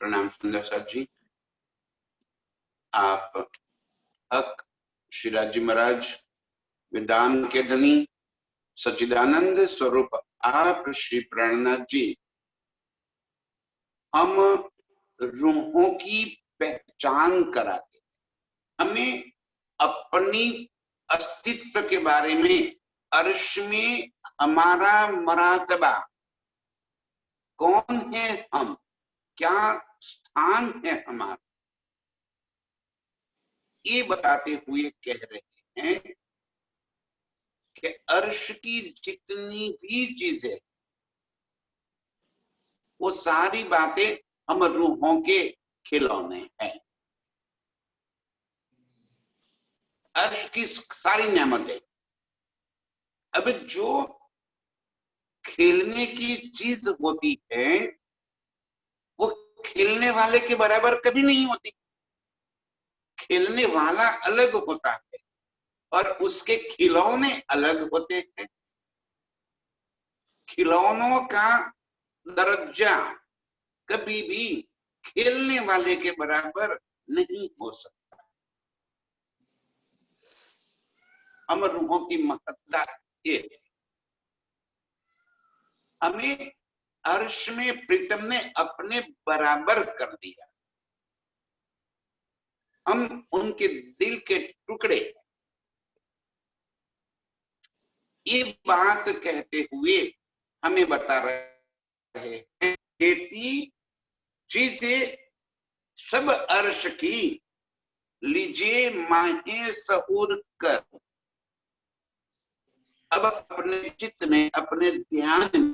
प्रणाम सुंदर साथ जी। आप हक श्रीराज जी महाराज विधान के धनी सच्चिदानंद स्वरूप आप श्री प्राणनाथ जी हम रूहों की पहचान कराते, हमें अपनी अस्तित्व के बारे में, अर्श में हमारा मरातबा कौन है, हम क्या स्थान है हमारा, ये बताते हुए कह रहे हैं कि अर्श की जितनी भी चीजें, वो सारी बातें हम रूहों के खिलौने हैं। अर्श की सारी नेमतें, अब जो खेलने की चीज होती है वो खेलने वाले के बराबर कभी नहीं होती। खेलने वाला अलग होता है और उसके खिलौने अलग होते हैं। खिलौनों का दर्जा कभी भी खेलने वाले के बराबर नहीं हो सकता। हम रूहों की महत्ता ये है। हमें अर्श में प्रीतम ने अपने बराबर कर दिया, हम उनके दिल के टुकड़े। ये बात कहते हुए हमें बता रहे हैं खेती चीजें सब अर्श की लीजिए माहे सहूर कर। अब अपने चित्त में, अपने ध्यान में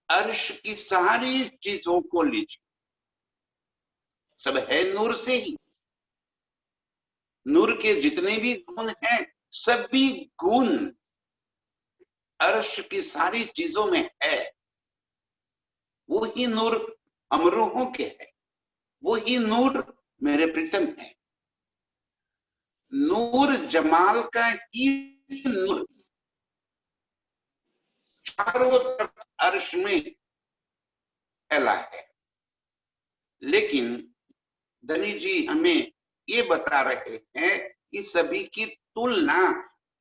अर्श की सारी चीजों को लीजिए। सब है नूर से ही, नूर के जितने भी गुण हैं सभी गुण अर्श की सारी चीजों में है। वो ही नूर अमरूहों के है, वो ही नूर मेरे प्रीतम है। नूर जमाल का ही नूर चारों तरफ अर्श में फैला है। लेकिन धनी जी हमें ये बता रहे हैं कि सभी की तुलना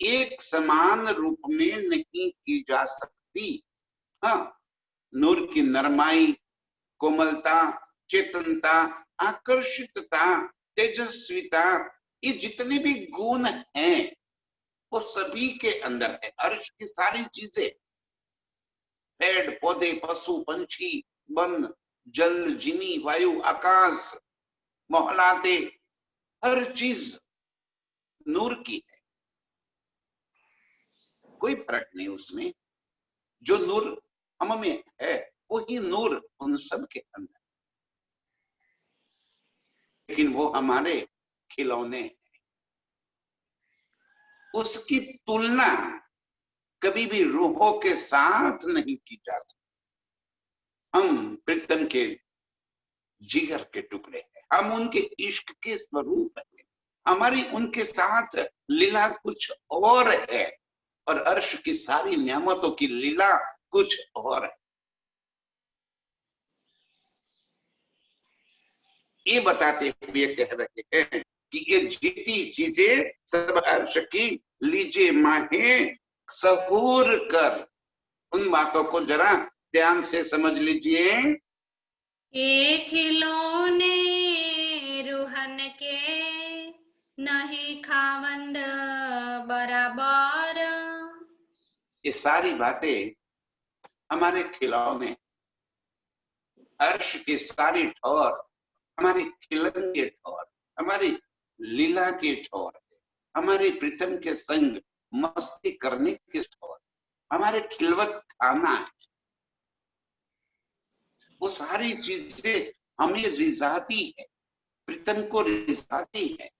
एक समान रूप में नहीं की जा सकती। हाँ, नूर की नरमाई, कोमलता, चेतनता, आकर्षितता, तेजस्विता, ये जितने भी गुण हैं वो सभी के अंदर है। अर्श की सारी चीजें, पेड़ पौधे, पशु पंछी, वन, जल, जिनी, वायु, आकाश, मोहलाते, हर चीज नूर की है। कोई फर्क नहीं उसमें। जो नूर हम में है वही नूर उन सब के अंदर, लेकिन वो हमारे खिलौने हैं। उसकी तुलना कभी भी रूहों के साथ नहीं की जा सकती। हम प्रीतम के जिगर के टुकड़े हैं, हम उनके इश्क के स्वरूप हैं। हमारी उनके साथ लीला कुछ और है और अर्श की सारी नियामतों की लीला कुछ और है। ये बताते हुए कह रहे हैं कि ये जीती चीजें सब अर्श की लीजिए माहे सहूर कर। उन बातों को जरा ध्यान से समझ लीजिए। ये खिलौने रूहन के नहीं खावंद बराबर। ये सारी बातें हमारे खिलौने, अर्श की सारी ठौर हमारी खिलन के ठौर, हमारी लीला के ठौर, हमारे प्रीतम के संग मस्ती करने के ठौर, हमारे खिलवत खाना है। वो सारी चीजें हमें रिझाती है, प्रीतम को रिझाती है।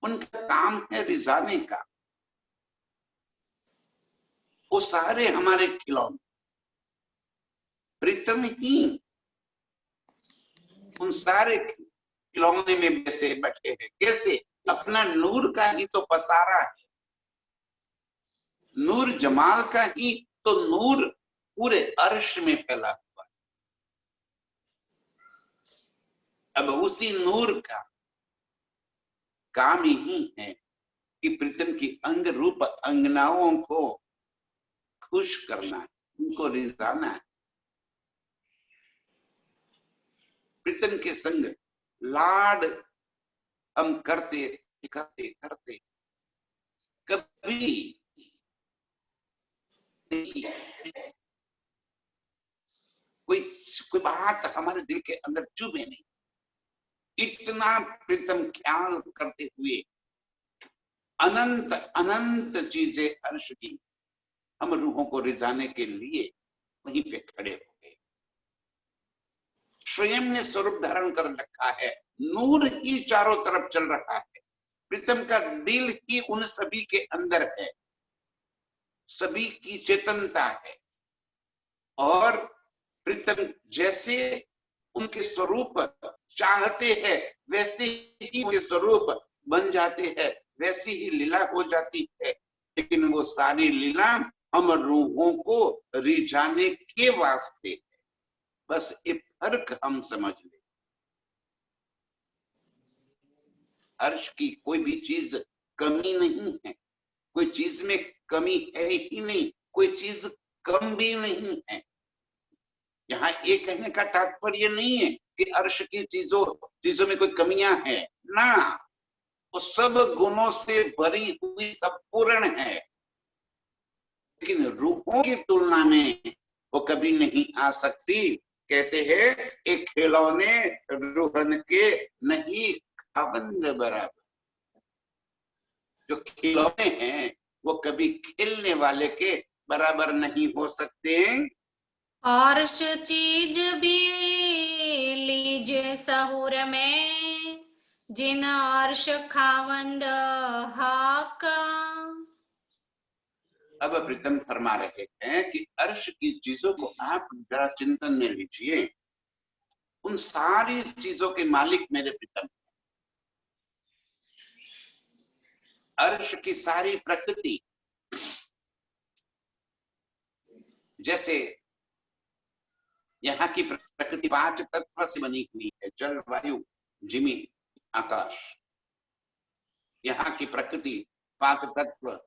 उनका काम है रिझाने का। वो सारे हमारे खिलौने, प्रीतम ही उन सारे खिलौने में वैसे बैठे हैं। कैसे? अपना नूर का ही तो पसारा है, नूर जमाल का ही तो नूर पूरे अर्श में फैला हुआ है। अब उसी नूर का काम ही है कि प्रीतम की अंग रूप अंगनाओं को खुश करना है, उनको रिझाना है। प्रीतम के संग लाड हम करते करते करते कभी नहीं कोई कोई बात हमारे दिल के अंदर चुभे नहीं। इतना प्रीतम ख्याल करते हुए अनंत अनंत चीजें अर्श की हम रूहों को रिझाने के लिए वहीं पे खड़े हो गए। स्वयं ने स्वरूप धारण कर रखा है, नूर ही चारों तरफ चल रहा है, प्रीतम का दिल ही उन सभी के अंदर है, सभी की चेतनता है। और प्रीतम जैसे उनके स्वरूप चाहते हैं वैसे ही उनके स्वरूप बन जाते हैं, वैसी ही लीला हो जाती है। लेकिन वो सारी लीला हम रूहों को रिझाने के वास्ते है। बस ये फर्क हम समझ ले। अर्श की कोई भी चीज कमी नहीं है, कोई चीज में कमी है ही नहीं, कोई चीज कम भी नहीं है। यहाँ ये कहने का तात्पर्य नहीं है कि अर्श की चीजों में कोई कमियां है ना, वो सब गुणों से भरी हुई, सब पूर्ण है। लेकिन रूहों की तुलना में वो कभी नहीं आ सकती। कहते हैं एक खिलौने रूहन के नहीं खाबंद बराबर। जो खिलौने हैं वो कभी खेलने वाले के बराबर नहीं हो सकते। अर्श चीज भी लीजे सहूर में, जिन अर्श खावंद हाक। अब प्रीतम फरमा रहे हैं कि अर्श की चीजों को आप जरा चिंतन में लीजिए। उन सारी चीजों के मालिक मेरे प्रीतम। अर्श की सारी प्रकृति, जैसे यहाँ की प्रकृति 5 तत्व से बनी हुई है, जल वायु जिमी आकाश। यहाँ की प्रकृति 5 तत्व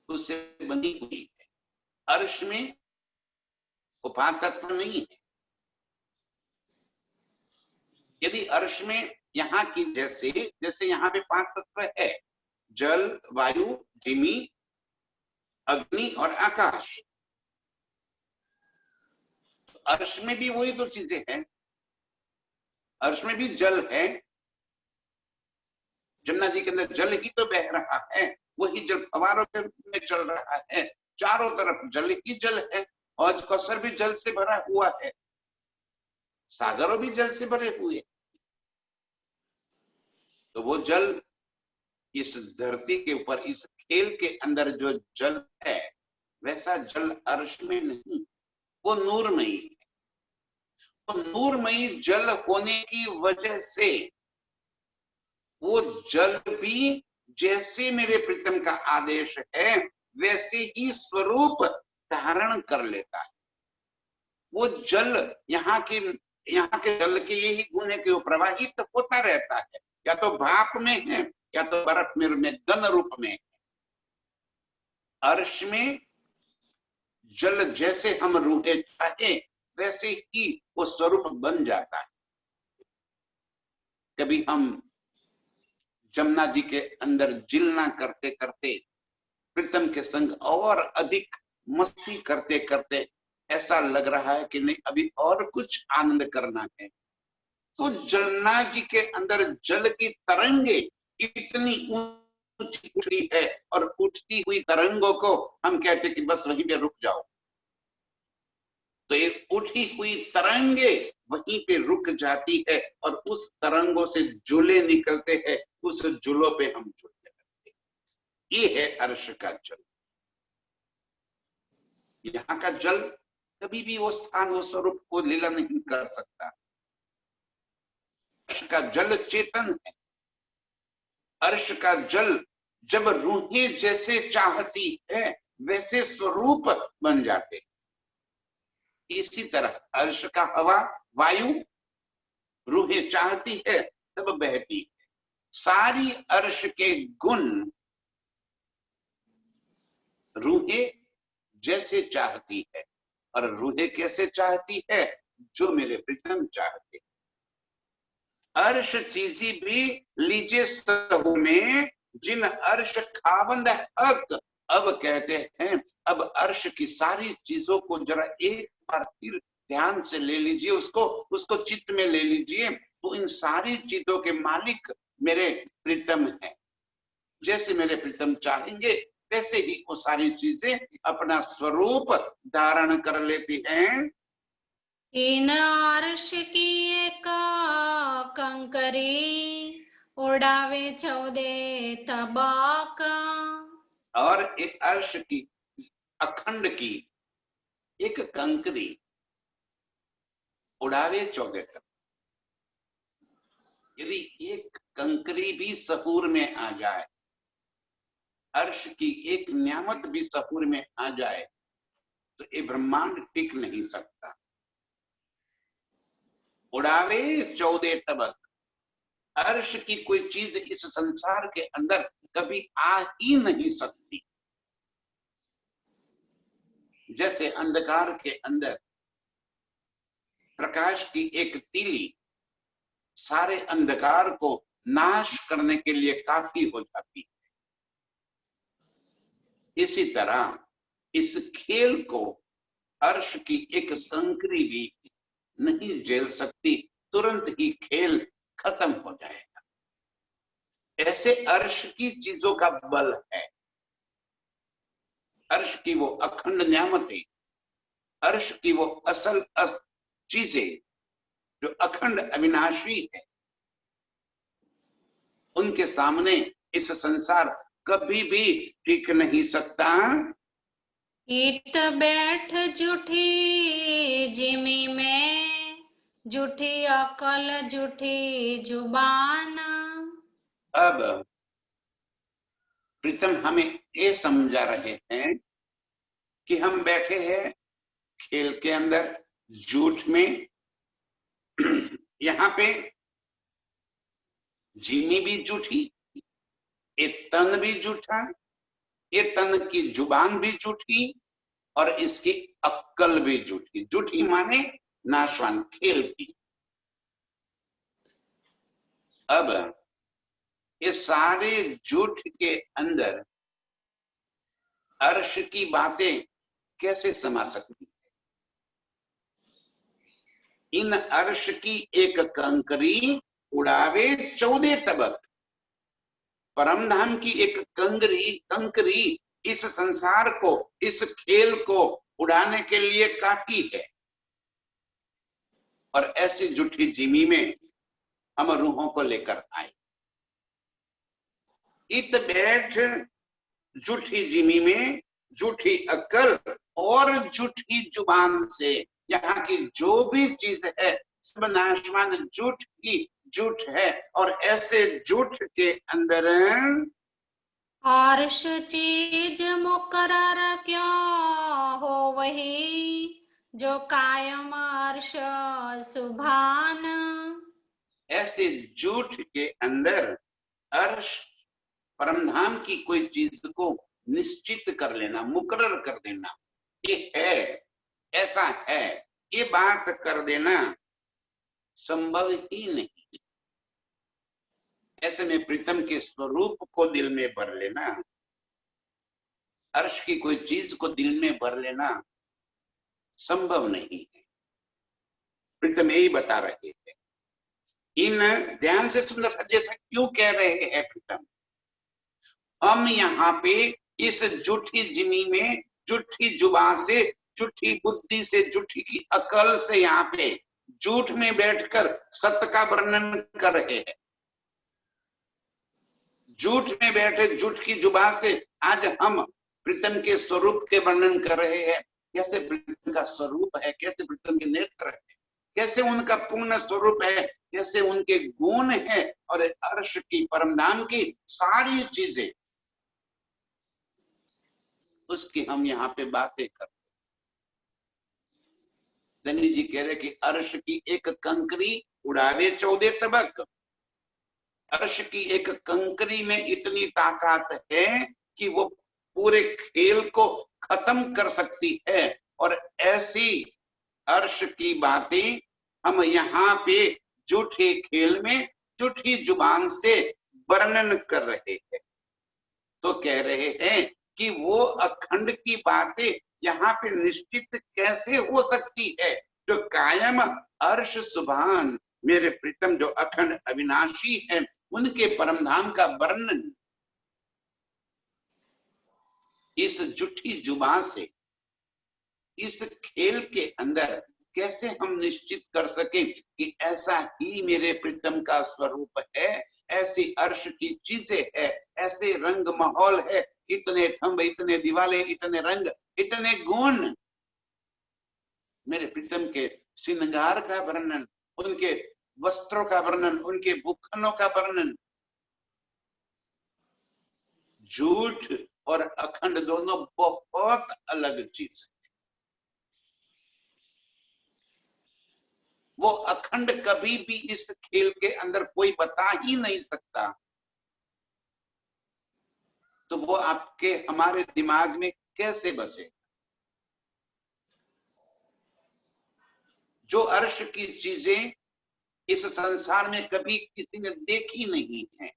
उससे बनी हुई है। अर्श में वो 5 तत्व नहीं है। यदि अर्श में यहाँ की जैसे यहाँ पे 5 तत्व है, जल वायु जिमी अग्नि और आकाश। अर्श में भी वही 2 चीजें हैं। अर्श में भी जल है, जमुना जी के अंदर जल ही तो बह रहा है, वही जल फवारों के रूप में चल रहा है, चारों तरफ जल ही जल है। और कौसर भी जल से भरा हुआ है, सागरों भी जल से भरे हुए। तो वो जल इस धरती के ऊपर, इस खेल के अंदर जो जल है, वैसा जल अर्श में नहीं, वो नूरमयी है। तो नूरमयी जल होने की वजह से वो जल भी जैसे मेरे प्रीतम का आदेश है वैसे ही स्वरूप धारण कर लेता है। वो जल यहाँ के जल के यही गुण है कि वो प्रवाहित होता रहता है, या तो भाप में है या तो बर्फ में घन रूप में है। अर्श में जल जैसे हम रूहे चाहे वैसे ही वो स्वरूप बन जाता है। कभी हम जमुना जी के अंदर जिलना करते करते प्रीतम के संग और अधिक मस्ती करते करते ऐसा लग रहा है कि नहीं, अभी और कुछ आनंद करना है। तो जमुना जी के अंदर जल की तरंगे इतनी ऊंची उठती है, और उठती हुई तरंगों को हम कहते कि बस वहीं पे रुक जाओ। तो ये उठी हुई तरंगे वहीं पे रुक जाती है, और उस तरंगों से जुले निकलते हैं, उस जुलों पे हम जुड़ते रहते हैं। ये है अर्श का जल। यहाँ का जल कभी भी वो स्थान, वो स्वरूप को लीला नहीं कर सकता। अर्श का जल चेतन है। अर्श का जल जब रूहें जैसे चाहती है वैसे स्वरूप बन जाते। इसी तरह अर्श का हवा, वायु रूहें चाहती है तब बहती है। सारी अर्श के गुण रूहें जैसे चाहती है, और रूहें कैसे चाहती है? जो मेरे प्रीतम चाहते। अर्श चीजी भी लीजे सहु में, जिन अर्श खावंद हक। अब कहते हैं, अब अर्श की सारी चीजों को जरा एक बार फिर ध्यान से ले लीजिए, उसको चित्त में ले लीजिए। तो इन सारी चीजों के मालिक मेरे प्रीतम हैं। जैसे मेरे प्रीतम चाहेंगे वैसे ही वो सारी चीजें अपना स्वरूप धारण कर लेती हैं। इन अर्श की एक कंकरी, उड़ावे 14 तबक। और एक अर्श की अखंड की एक कंकरी उड़ावे 14 तबक। यदि एक कंकरी भी सहूर में आ जाए, अर्श की एक न्यामत भी सहूर में आ जाए, तो ये ब्रह्मांड टिक नहीं सकता। उड़ावे 14 तबक। अर्श की कोई चीज इस संसार के अंदर कभी आ ही नहीं सकती। जैसे अंधकार के अंदर प्रकाश की एक तीली सारे अंधकार को नाश करने के लिए काफी हो जाती है, इसी तरह इस खेल को अर्श की एक कंकरी भी नहीं झेल सकती। तुरंत ही खेल खत्म हो जाएगा। ऐसे अर्श की चीजों का बल है। अर्श की वो अखंड न्यामतें, अर्श की वो असल चीजें जो अखंड अविनाशी है, उनके सामने इस संसार कभी भी टिक नहीं सकता। इत बैठ जूठी जिमी में, जूठी अकल जूठी जुबान। अब प्रीतम हमें ये समझा रहे हैं कि हम बैठे हैं खेल के अंदर, झूठ में। यहाँ पे जीनी भी झूठी, ये तन भी झूठा, ये तन की जुबान भी झूठी, और इसकी अक्कल भी झूठी। झूठी माने नाशवान, खेल की। अब ये सारे झूठ के अंदर अर्श की बातें कैसे समा सकती है? इन अर्श की एक कंकरी उड़ावे 14 तबक। परमधाम की एक कंकरी इस संसार को, इस खेल को उड़ाने के लिए काफी है। और ऐसी झूठी जिमी में हम रूहों को लेकर आए। इत बैठ झूठी जिमी में, झूठी अक्ल और झूठी जुबान से। यहाँ की जो भी चीज है सब नाशवान झूठ की झूठ है। और ऐसे झूठ के अंदर अर्श चीज मुकर्रर क्यों हो वही, जो कायम अर्श सुभान। ऐसे झूठ के अंदर अर्श परमधाम की कोई चीज को निश्चित कर लेना, मुकर्रर कर देना, ये है, ऐसा है, ये बात कर देना संभव ही नहीं। ऐसे में प्रीतम के स्वरूप को दिल में भर लेना, अर्श की कोई चीज को दिल में भर लेना संभव नहीं है। प्रीतम यही बता रहे थे। इन ध्यान से सुन, जैसा क्यों कह रहे हैं प्रीतम? हम यहाँ पे इस झूठी जिमी में, झूठी जुबान से, झूठी बुद्धि से, झूठी की अकल से यहाँ पे झूठ में बैठकर सत्य का वर्णन कर रहे हैं। झूठ में बैठे झूठ की जुबान से आज हम प्रीतम के स्वरूप के वर्णन कर रहे हैं। कैसे प्रीतम का स्वरूप है, कैसे प्रीतम के नेत्र है, कैसे उनका पूर्ण स्वरूप है, कैसे उनके गुण है, और अर्श की, परमधाम की सारी चीजें, उसकी हम यहाँ पे बातें करते। धनी जी कह रहे कि अर्श की एक कंकरी उड़ावे 14 तबक। अर्श की एक कंकरी में इतनी ताकत है कि वो पूरे खेल को खत्म कर सकती है, और ऐसी अर्श की बातें हम यहाँ पे झूठे खेल में झूठी जुबान से वर्णन कर रहे हैं। तो कह रहे हैं कि वो अखंड की बातें यहाँ पे निश्चित कैसे हो सकती है, जो कायम अर्श सुभान मेरे प्रीतम जो अखंड अविनाशी है उनके परम धाम का वर्णन इस झूठी जुबान से इस खेल के अंदर कैसे हम निश्चित कर सके कि ऐसा ही मेरे प्रीतम का स्वरूप है, ऐसी अर्श की चीजें है, ऐसे रंग माहौल है, इतने थंब, इतने दीवाले, इतने रंग, इतने गुण। मेरे प्रीतम के श्रृंगार का वर्णन, उनके वस्त्रों का वर्णन, उनके भूखनों का वर्णन। झूठ और अखंड दोनों बहुत अलग चीज है। वो अखंड कभी भी इस खेल के अंदर कोई बता ही नहीं सकता, तो वो आपके हमारे दिमाग में कैसे बसे। जो अर्श की चीजें इस संसार में कभी किसी ने देखी नहीं है,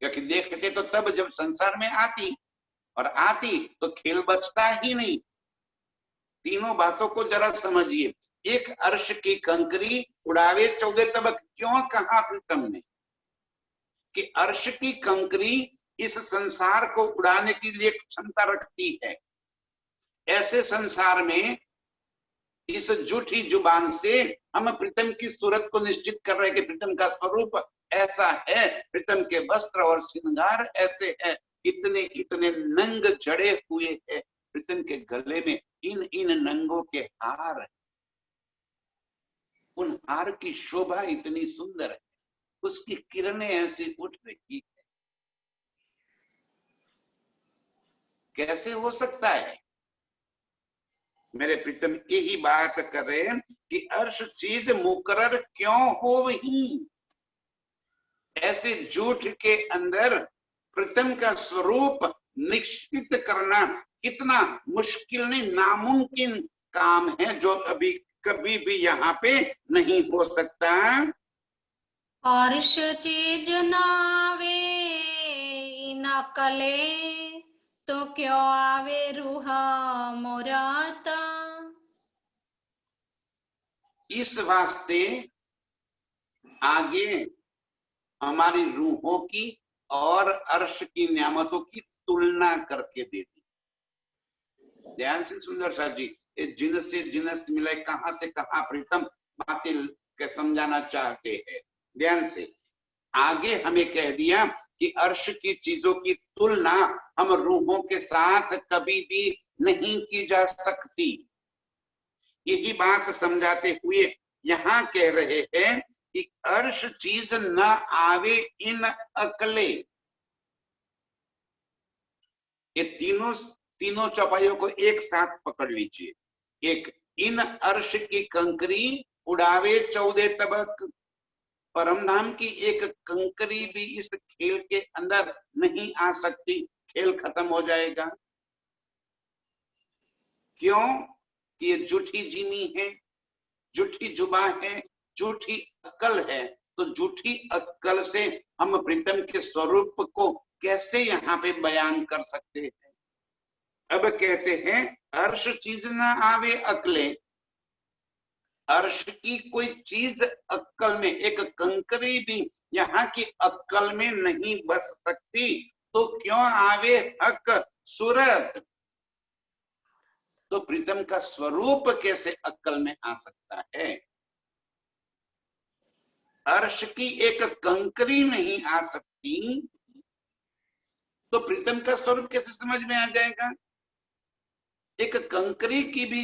क्योंकि देखते तो तब जब संसार में आती, और आती तो खेल बचता ही नहीं। तीनों बातों को जरा समझिए। एक अर्श की कंकरी उड़ावे 14 तबक, क्यों कहा प्रीतम ने कि अर्श की कंकरी इस संसार को उड़ाने की लिए क्षमता रखती है। ऐसे संसार में इस झूठी जुबान से हम प्रीतम की सूरत को निश्चित कर रहे हैं कि प्रीतम का स्वरूप ऐसा है, प्रीतम के वस्त्र और श्रृंगार ऐसे है, इतने इतने नंग जड़े हुए हैं प्रीतम के गले में, इन इन नंगों के हार, उन हार की शोभा इतनी सुंदर है, उसकी किरणें ऐसी उठ रही है। कैसे हो सकता है? मेरे प्रीतम यही बात कर रहे हैं कि अर्श चीज मुकर्रर क्यों हो वही। ऐसे झूठ के अंदर प्रीतम का स्वरूप निश्चित करना कितना मुश्किल नहीं, नामुमकिन काम है, जो अभी कभी भी यहाँ पे नहीं हो सकता। अर्श चीज नावे न कले, तो क्यों आवे रूह मोराता। इस वास्ते आगे हमारी रूहों की और अर्श की नियामतों की तुलना करके दे दी। ध्यान से सुंदर सा जी, जिनस से जिनस मिले, कहां से कहां प्रीतम बातें के समझाना चाहते हैं। ध्यान से आगे हमें कह दिया कि अर्श की चीजों की तुलना हम रूहों के साथ कभी भी नहीं की जा सकती। यही बात समझाते हुए यहाँ कह रहे हैं कि अर्श चीज न आवे इन अकले। ये तीनों चौपाइयों को एक साथ पकड़ लीजिए। एक, इन अर्श की कंकरी उड़ावे 14 तबक। परमधाम की एक कंकरी भी इस खेल के अंदर नहीं आ सकती, खेल खत्म हो जाएगा। क्यों? कि ये झूठी जीनी है, झूठी जुबा है, झूठी अक्ल है। तो झूठी अक्ल से हम प्रीतम के स्वरूप को कैसे यहाँ पे बयान कर सकते हैं? अब कहते हैं अर्श चीज ना आवे अकले। अर्श की कोई चीज अक्ल में, एक कंकरी भी यहाँ की अक्ल में नहीं बस सकती, तो क्यों आवे हक सूरत। तो प्रीतम का स्वरूप कैसे अक्ल में आ सकता है? अर्श की एक कंकरी नहीं आ सकती, तो प्रीतम का स्वरूप कैसे समझ में आ जाएगा? एक कंकरी की भी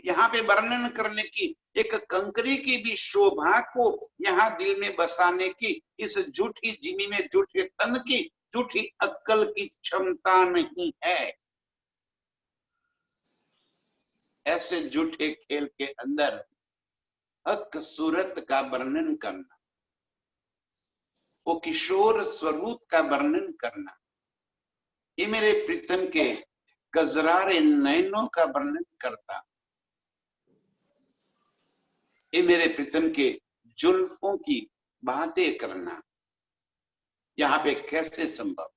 यहाँ पे वर्णन करने की, एक कंकरी की भी शोभा को यहाँ दिल में बसाने की इस झूठी जिमी में, झूठे तन की, झूठी अक्ल की क्षमता नहीं है। ऐसे झूठे खेल के अंदर हक सूरत का वर्णन करना, वो किशोर स्वरूप का वर्णन करना, ये मेरे प्रीतम के गजरारे नयनों का वर्णन करता, ये मेरे प्रीतम के जुल्फों की बातें करना, यहाँ पे कैसे संभव?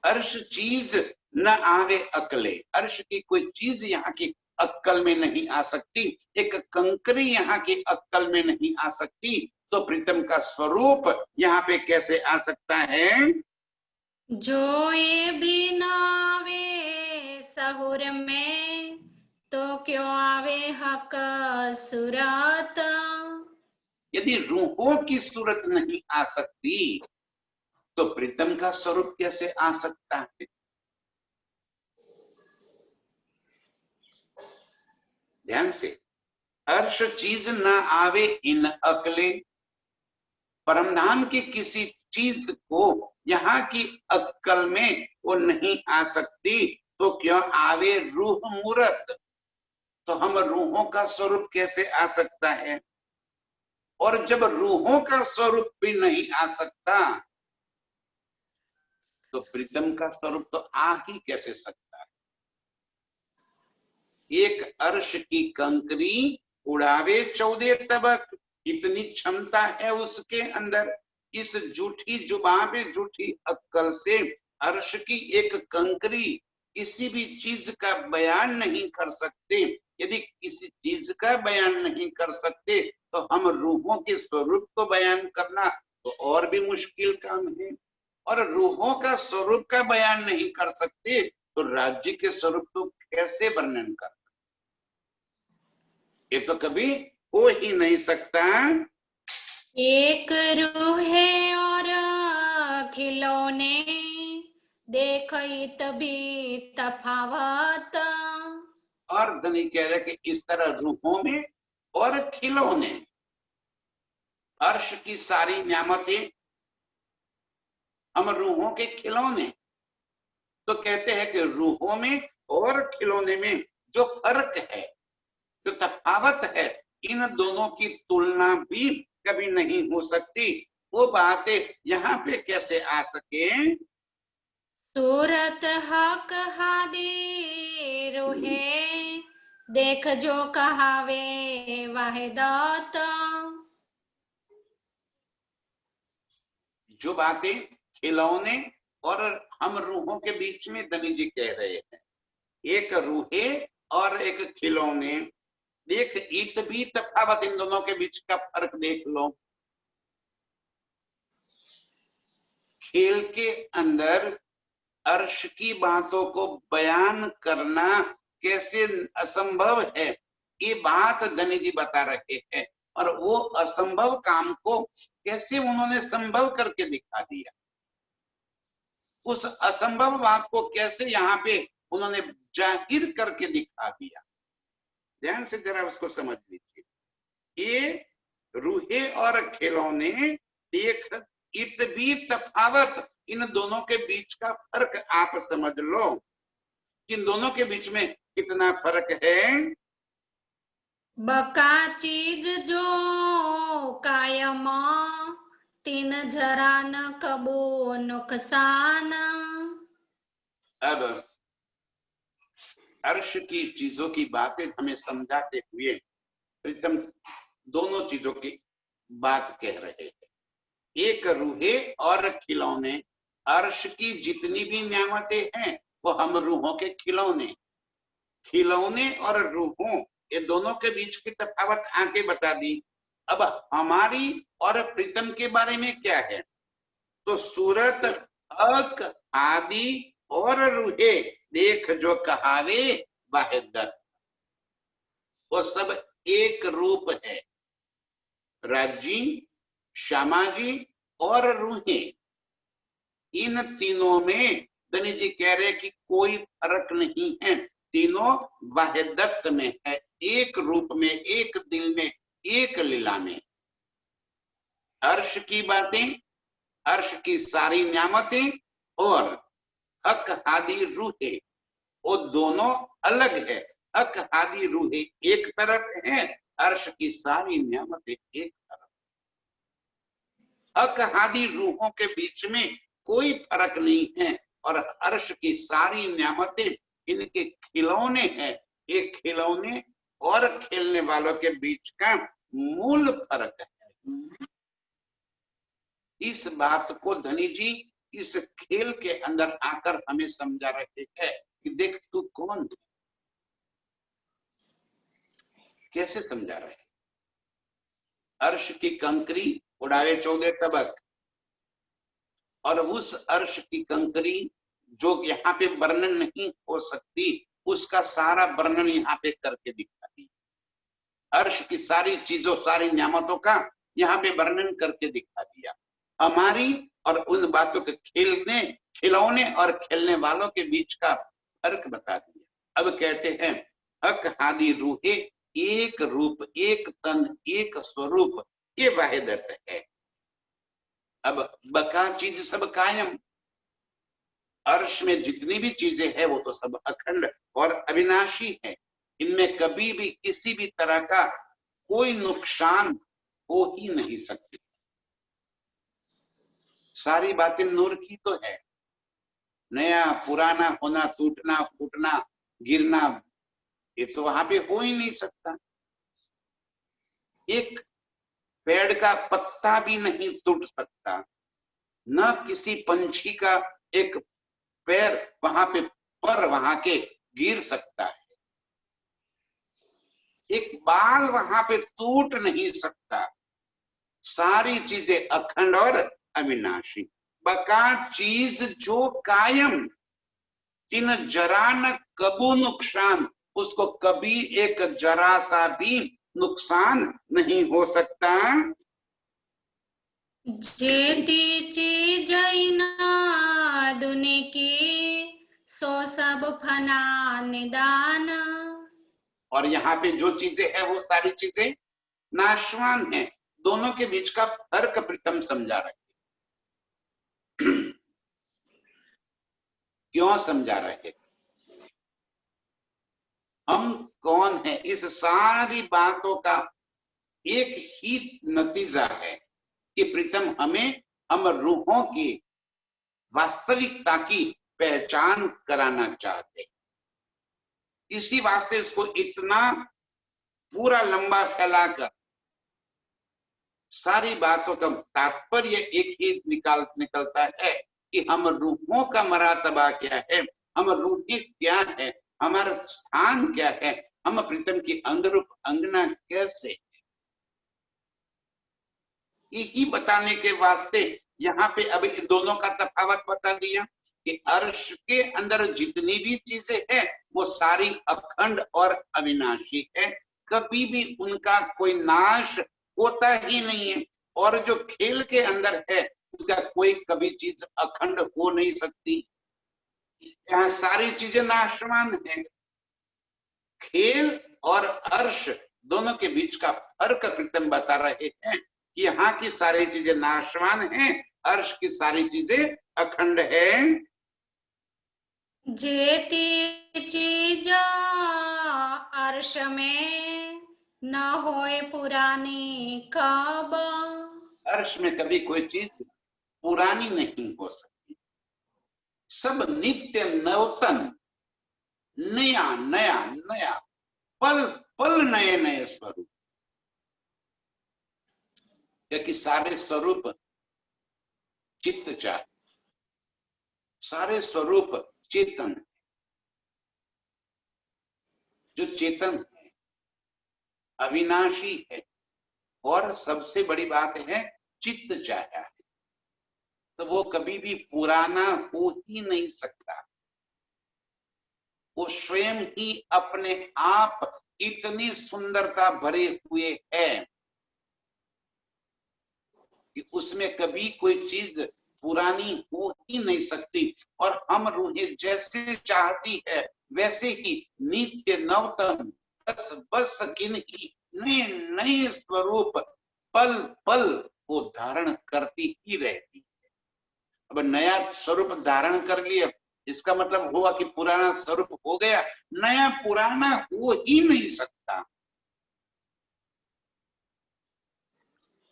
अर्श चीज न आवे अकले, अर्श की कोई चीज यहाँ की अक्कल में नहीं आ सकती, एक कंकरी यहाँ की अक्कल में नहीं आ सकती, तो प्रीतम का स्वरूप यहाँ पे कैसे आ सकता है? जो ये भी न आवे सहुर में, तो क्यों आवे हक सूरत। यदि रूहों की सूरत नहीं आ सकती, तो प्रीतम का स्वरूप कैसे आ सकता है? ध्यान से, अर्श चीज न आवे इन अकले, परमधाम की किसी चीज को यहाँ की अक्कल में वो नहीं आ सकती, तो क्यों आवे रूह मूरत, तो हम रूहों का स्वरूप कैसे आ सकता है? और जब रूहों का स्वरूप भी नहीं आ सकता, तो प्रीतम का स्वरूप तो आ ही कैसे सकता है? एक अर्श की कंकरी उड़ावे 14 तबक, इतनी क्षमता है उसके अंदर। इस झूठी जुबान पे, झूठी अक्कल से अर्श की एक कंकरी किसी भी चीज का बयान नहीं कर सकते। यदि किसी चीज का बयान नहीं कर सकते, तो हम रूहों के स्वरूप को बयान करना तो और भी मुश्किल काम है। और रूहों का स्वरूप का बयान नहीं कर सकते, तो राज्य के स्वरूप तो कैसे वर्णन कर? ये तो कभी हो ही नहीं सकता। एक रूह है और खिलौने, देख तभी तफावत। और धनी कह रहे कि इस तरह रूहों में और खिलौने, अर्श की सारी न्यामतें हम रूहों के खिलौने, तो कहते हैं कि रूहों में और खिलौने में जो फर्क है, जो तफावत है, इन दोनों की तुलना भी कभी नहीं हो सकती। वो बातें यहाँ पे कैसे आ सके? सूरत हक हादी रूहे, देख जो कहावे वाहिदत। जो बातें खिलौने और हम रूहों के बीच में धनी जी कह रहे हैं, एक रूहे और एक खिलौने, देख इत भी तफावत, इन दोनों के बीच का फर्क देख लो। खेल के अंदर अर्श की बातों को बयान करना कैसे असंभव है, ये बात धनी जी बता रहे हैं। और वो असंभव काम को कैसे उन्होंने संभव करके दिखा दिया, उस असंभव बात को कैसे यहाँ पे उन्होंने जाहिर करके दिखा दिया। ध्यान से जरा उसको समझ लीजिए। ये रूहे और खिलौने, देख इत भी तफावत, इन दोनों के बीच का फर्क आप समझ लो, इन दोनों के बीच में कितना फर्क है। बका चीज जो कायमा, तीन जरा न कबो नुकसान। अब अर्श की चीजों की बातें हमें समझाते हुए प्रीतम दोनों चीजों की बात कह रहे हैं। एक रूहे और खिलौने, अर्श की जितनी भी नियामतें हैं वो हम रूहों के खिलौने, खिलौने और रूहों, ये दोनों के बीच की तफावत आके बता दी। अब हमारी और प्रीतम के बारे में क्या है? तो सूरत हक आदि और रूहे, देख जो कहावे वाहिदत, वो सब एक रूप है। राजी, श्यामाजी और रूहे, इन तीनों में धनी जी कह रहे कि कोई फर्क नहीं है, तीनों वाहिदत में है, एक रूप में, एक दिल में, एक लीला में। अर्श की बातें, अर्श की सारी न्यामतें और हक हादी रूहे, वो दोनों अलग है। हक हादी रूहे एक तरफ है अर्श की सारी नियामतें एक तरफ, हक आदि रूहों के बीच में कोई फर्क नहीं है, और अर्श की सारी नियामतें इनके खिलौने हैं। ये खिलौने और खेलने वालों के बीच का मूल फर्क है। इस बात को धनी जी इस खेल के अंदर आकर हमें समझा रहे हैं कि देख तू कौन है। कैसे समझा रहे? अर्श की कंकरी उड़ावे 14 तबक, और उस अर्श की कंकरी जो यहाँ पे वर्णन नहीं हो सकती, उसका सारा वर्णन यहाँ पे करके दिखा दी। अर्श की सारी चीजों, सारी नियामतों का यहाँ पे वर्णन करके दिखा दिया। हमारी और उन बातों के खेलने, खिलौने और खेलने वालों के बीच का फर्क बता दिया। अब कहते हैं हक आदि रूहे एक रूप, एक तन, एक स्वरूप, ये वाहिदत है। अब बका चीज सब कायम, अर्श में जितनी भी चीजें हैं वो तो सब अखंड और अविनाशी है। इनमें कभी भी किसी भी तरह का कोई नुकसान हो ही नहीं सकती। सारी बातें नूर की तो है, नया पुराना होना, टूटना, फूटना, गिरना, ये तो वहां पे हो ही नहीं सकता। एक पेड़ का पत्ता भी नहीं टूट सकता, न किसी पंछी का एक पैर वहां पे पर वहां के गिर सकता है, एक बाल वहां पे टूट नहीं सकता। सारी चीजें अखंड और अविनाशी। बका चीज जो कायम, तीन जरा न कबू नुकसान, उसको कभी एक जरा सा भी नुकसान नहीं हो सकता। जेती चीज दुने की सो सब फना निदान। और यहाँ पे जो चीजें हैं वो सारी चीजें नाशवान है। दोनों के बीच का फर्क प्रीतम समझा रहे। क्यों समझा रहे? हम कौन है, इस सारी बातों का एक ही नतीजा है कि प्रीतम हमें हम रूहों की वास्तविकता की पहचान कराना चाहते। इसी वास्ते इसको इतना पूरा लंबा फैलाकर सारी बातों का तात्पर्य एक ही निकलता है कि हम रूहों का मरातबा क्या है, हम रूहें क्या है, हमारा स्थान क्या है, हम प्रीतम की अंगरूप अंगना कैसे है, यही बताने के वास्ते यहाँ पे अभी दोनों का तफावत बता दिया कि अर्श के अंदर जितनी भी चीजें हैं वो सारी अखंड और अविनाशी है, कभी भी उनका कोई नाश होता ही नहीं है। और जो खेल के अंदर है उसका कोई कभी चीज अखंड हो नहीं सकती। यहाँ सारी चीजें नाशवान है। खेल और अर्श दोनों के बीच का फर्क प्रीतम बता रहे हैं कि यहाँ की सारी चीजें नाशवान हैं, अर्श की सारी चीजें अखंड है। जेती चीज अर्श में न होए पुरानी कब। अर्श में कभी कोई चीज पुरानी नहीं हो सकती, सब नित्य नवतन, नया नया नया, पल पल नए नए स्वरूप, क्योंकि सारे स्वरूप चित्त चाहे, सारे स्वरूप चेतन, जो चेतन है अविनाशी है, और सबसे बड़ी बात है चित्त चाहा है, तो वो कभी भी पुराना हो ही नहीं सकता। वो स्वयं ही अपने आप इतनी सुंदरता भरे हुए है कि उसमें कभी कोई चीज पुरानी हो ही नहीं सकती। और हम रूहें जैसे चाहती है वैसे ही नित्य नवतन, बस बस किन्हीं नए नए स्वरूप पल पल वो धारण करती ही रहती है। अब नया स्वरूप धारण कर लिया, इसका मतलब हुआ कि पुराना स्वरूप हो गया? नया पुराना हो ही नहीं सकता।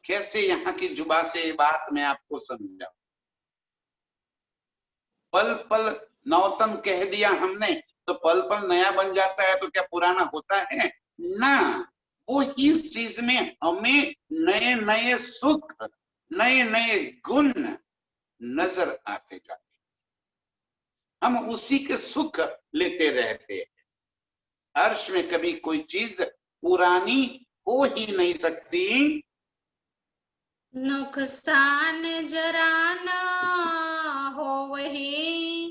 कैसे यहाँ की जुबा से ये बात मैं आपको समझाऊं। पल पल नौतन कह दिया हमने, तो पल पल नया बन जाता है तो क्या पुराना होता है ना। वो ही चीज में हमें नए नए सुख, नए नए गुण नजर आते जाते, हम उसी के सुख लेते रहते हैं। अर्श में कभी कोई चीज पुरानी हो ही नहीं सकती। नुकसान जरा न हो वही,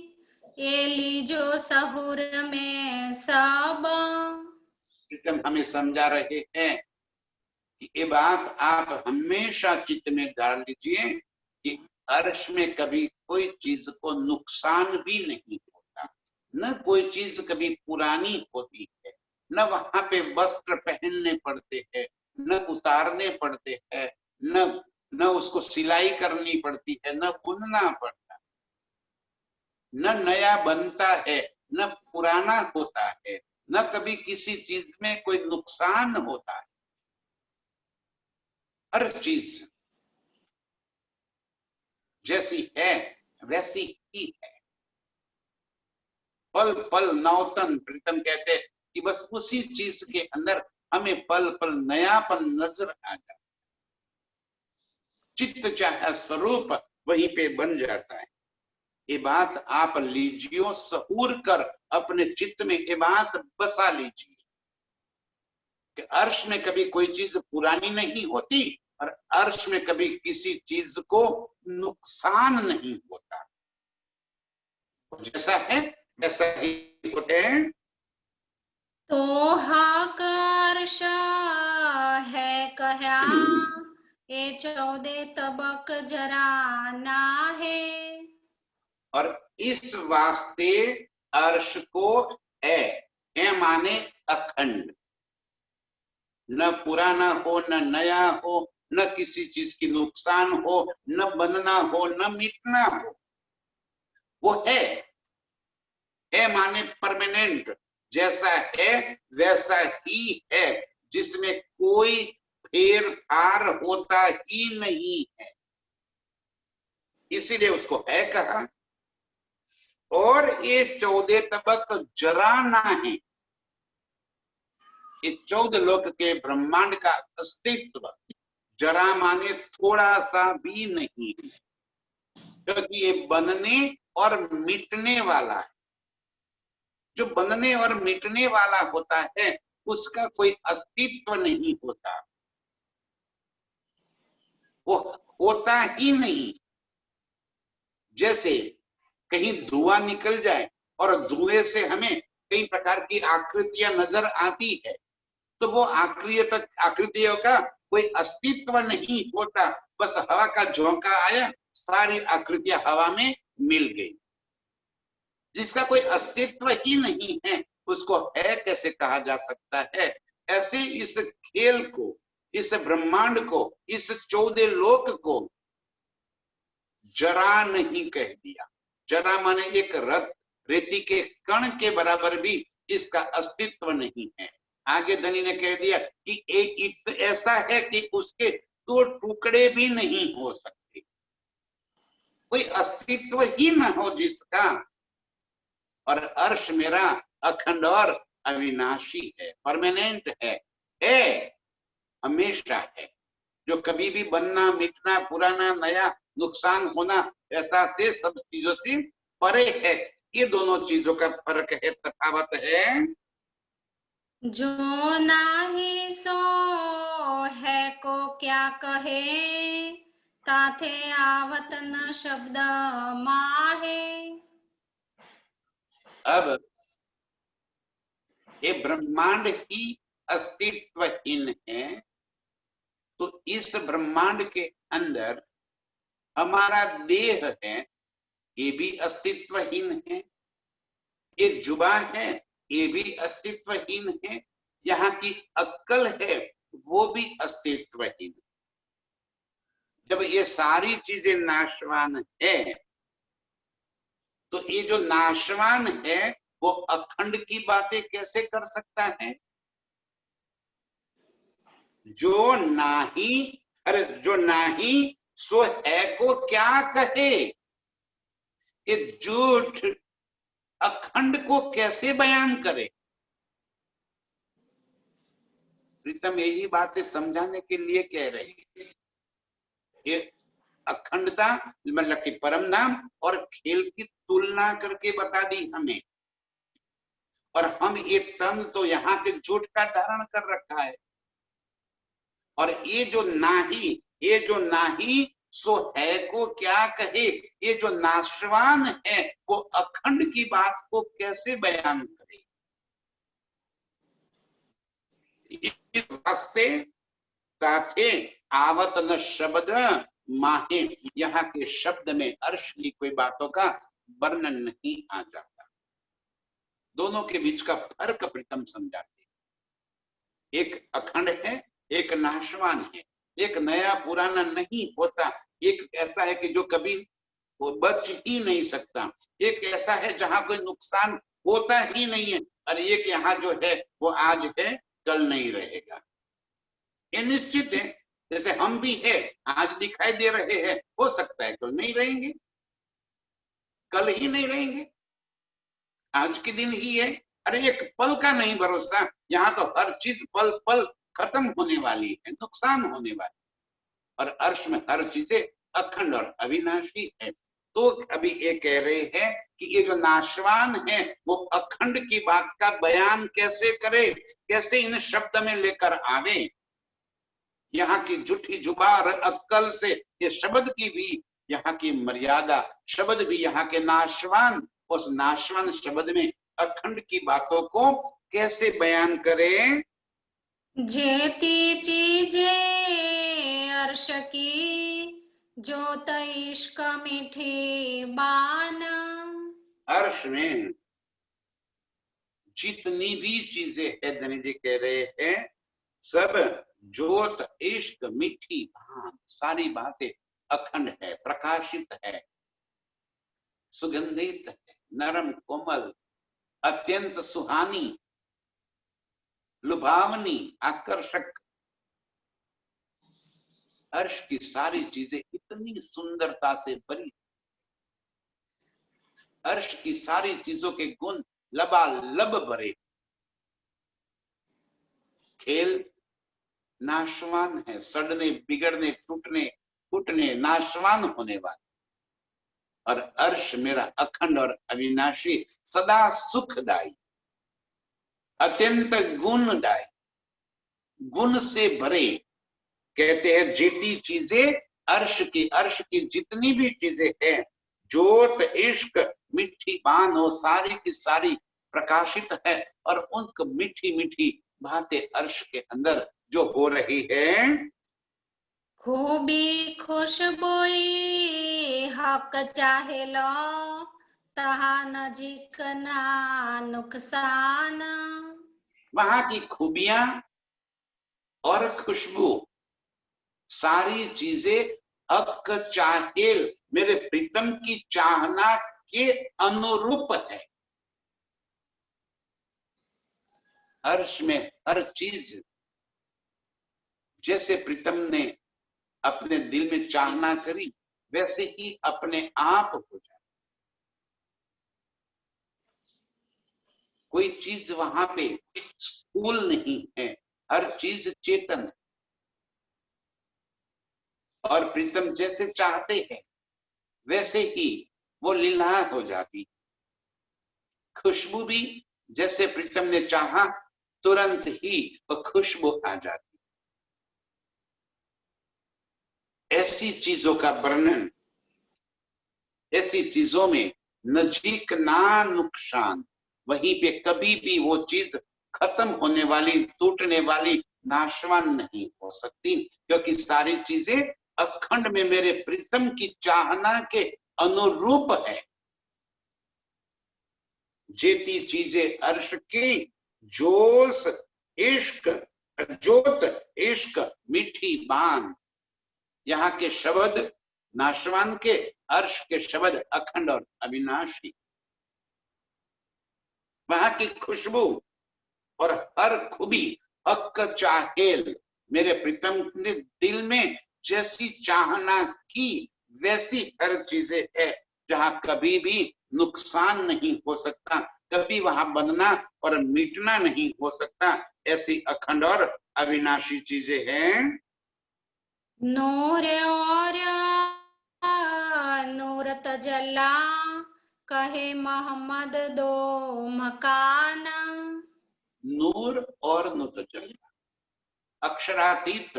ये लीजो सहूर में सब। प्रीतम हमें समझा रहे हैं कि ये बात आप हमेशा चित्त में डाल लीजिए कि अर्श में कभी कोई चीज को नुकसान भी नहीं होता, न कोई चीज कभी पुरानी होती है, न वहां पे वस्त्र पहनने पड़ते हैं, न उतारने पड़ते हैं, न उसको सिलाई करनी पड़ती है, न बुनना पड़ता, न नया बनता है, न पुराना होता है, न कभी किसी चीज में कोई नुकसान होता है। हर चीज जैसी है वैसी ही है। पल पल नौतन, प्रीतम कहते कि बस उसी चीज के अंदर हमें पल पल नयापन नजर आ जाता, चित्त चाहे स्वरूप वहीं पे बन जाता है। ये बात आप लीजियो सहूर कर, अपने चित्त में ये बात बसा लीजिए कि अर्श में कभी कोई चीज पुरानी नहीं होती और अर्श में कभी किसी चीज को नुकसान नहीं होता, जैसा है वैसा ही होते हैं। तो हाकर्ष है कहया, ये 14 तबक जरा ना है। और इस वास्ते अर्श को है माने अखंड, न पुराना हो न नया हो, न किसी चीज की नुकसान हो, न बनना हो न मिटना हो, वो है माने परमानेंट, जैसा है वैसा ही है, जिसमें कोई फेर फार होता ही नहीं है, इसीलिए उसको है कहा। और ये 14 तबक जरा ना है, ये 14 लोक के ब्रह्मांड का अस्तित्व जरा माने थोड़ा सा भी नहीं है, क्योंकि ये बनने और मिटने वाला है। जो बनने और मिटने वाला होता है उसका कोई अस्तित्व नहीं होता, वो होता ही नहीं। जैसे कहीं धुआं निकल जाए और धुएं से हमें कई प्रकार की आकृतियां नजर आती है, तो वो आकृतियों का कोई अस्तित्व नहीं होता, बस हवा का झोंका आया, सारी आकृतियां हवा में मिल गई, जिसका कोई अस्तित्व ही नहीं है, उसको है कैसे कहा जा सकता है। ऐसे इस खेल को, इस ब्रह्मांड को, इस 14 लोक को जरा नहीं कह दिया। जरा माने एक रथ रेती के कण के बराबर भी इसका अस्तित्व नहीं है। आगे धनी ने कह दिया कि एक ऐसा है कि उसके 2 टुकड़े भी नहीं हो सकते, कोई अस्तित्व ही न हो जिसका। और अर्श मेरा अखंड और अविनाशी है, परमानेंट है, हमेशा है, जो कभी भी बनना मिटना, पुराना नया, नुकसान होना, ऐसा से सब चीजों से परे है। ये दोनों चीजों का फर्क है, तफावत है। जो नाही सो है को क्या कहे, ताथे आवत न शब्द माहे। अब ये ब्रह्मांड ही अस्तित्वहीन है, तो इस ब्रह्मांड के अंदर हमारा देह है, ये भी अस्तित्वहीन है, ये जुबान है, ये भी अस्तित्वहीन है, यहाँ की अक्ल है वो भी अस्तित्वहीन है। जब ये सारी चीजें नाशवान है, तो ये जो नाशवान है वो अखंड की बातें कैसे कर सकता है। जो नाही अरे जो नाही सो है को क्या कहे, ये झूठ अखंड को कैसे बयान करे। प्रीतम यही बातें समझाने के लिए कह रहे हैं। ये अखंडता मतलब कि परम नाम और खेल की तुलना करके बता दी हमें, और हम ये तन तो यहाँ के झूठ का धारण कर रखा है। और ये जो नाही सो है को क्या कहे, ये जो नाशवान है वो अखंड की बात को कैसे बयान करे। इस वास्ते साथे आवत न शब्द माहे, यहाँ के शब्द में अर्श की कोई बातों का वर्णन नहीं आ जाता। दोनों के बीच का फर्क प्रीतम समझाते। एक अखंड है, एक नाशवान है, एक नया पुराना नहीं होता, एक ऐसा है कि जो कभी वो बच ही नहीं सकता, एक ऐसा है जहां कोई नुकसान होता ही नहीं है, और एक यहाँ जो है वो आज है कल नहीं रहेगा। ये निश्चित है। जैसे हम भी है, आज दिखाई दे रहे हैं, हो सकता है कल नहीं रहेंगे, कल ही नहीं रहेंगे, आज के दिन ही है। अरे एक पल का नहीं भरोसा, यहाँ तो हर चीज पल पल खत्म होने वाली है, नुकसान होने वाली, और अर्श में हर चीजें अखंड और अविनाशी है। तो अभी ये कह रहे हैं कि ये जो नाशवान है वो अखंड की बात का बयान कैसे करे, कैसे इन शब्द में लेकर आवे। यहाँ की झूठी जुबान अक्कल से ये शब्द की भी यहाँ की मर्यादा, शब्द भी यहाँ के नाशवान, उस नाशवान शब्द में अखंड की बातों को कैसे बयान करें। जेती चीजे अर्श की जो इश्क मीठी बान। अर्श में जितनी भी चीजें है, धनी जी कह रहे हैं, सब ज्योत इश्क मीठी बान, सारी बातें अखंड है, प्रकाशित है, सुगंधित है, नरम कोमल, अत्यंत सुहानी, लुभावनी, आकर्षक। अर्श की सारी चीजें इतनी सुंदरता से भरी, अर्श की सारी चीजों के गुण लबालब भरे। खेल नाशवान है, सड़ने बिगड़ने टूटने फूटने नाशवान होने वाला, और अर्श मेरा अखंड और अविनाशी, सदा सुखदायी, अत्यंत गुणदायी, गुण से भरे। कहते हैं जीती चीजें अर्श की जितनी भी चीजें हैं, जोत इश्क मीठी बान, वो सारी की सारी प्रकाशित है, और उनको मीठी मीठी बातें अर्श के अंदर जो हो रही है। खूबी खुशबुई हक चाहे लो तहा नजीक ना नुकसान। वहां की खूबियां और खुशबू, सारी चीजें हक चाहेल, मेरे प्रीतम की चाहना के अनुरूप है। अर्श में हर चीज जैसे प्रीतम ने अपने दिल में चाहना करी, वैसे ही अपने आप हो जाए। कोई चीज वहां पे स्थूल नहीं है, हर चीज चेतन है, और प्रीतम जैसे चाहते हैं वैसे ही वो लीला हो जाती। खुशबू भी जैसे प्रीतम ने चाहा, तुरंत ही वो खुशबू आ जाती। ऐसी चीजों का वर्णन, ऐसी चीजों में नजीक ना नुकसान, वहीं पे कभी भी वो चीज खत्म होने वाली, टूटने वाली, नाशवान नहीं हो सकती, क्योंकि सारी चीजें अखंड में मेरे प्रीतम की चाहना के अनुरूप है। जेती चीजें अर्श की जोश इश्क, जोत इश्क मीठी बान, यहाँ के शब्द नाशवान के, अर्श के शब्द अखंड और अविनाशी। वहां की खुशबू और हर खूबी हक चाहेल, मेरे प्रीतम ने दिल में जैसी चाहना की वैसी हर चीजें है, जहां कभी भी नुकसान नहीं हो सकता, कभी वहां बनना और मिटना नहीं हो सकता, ऐसी अखंड और अविनाशी चीजें हैं। नूर और नूर तजल्ला, कहे मोहम्मद दो मकान। नूर और नुतजल्ला, अक्षरातीत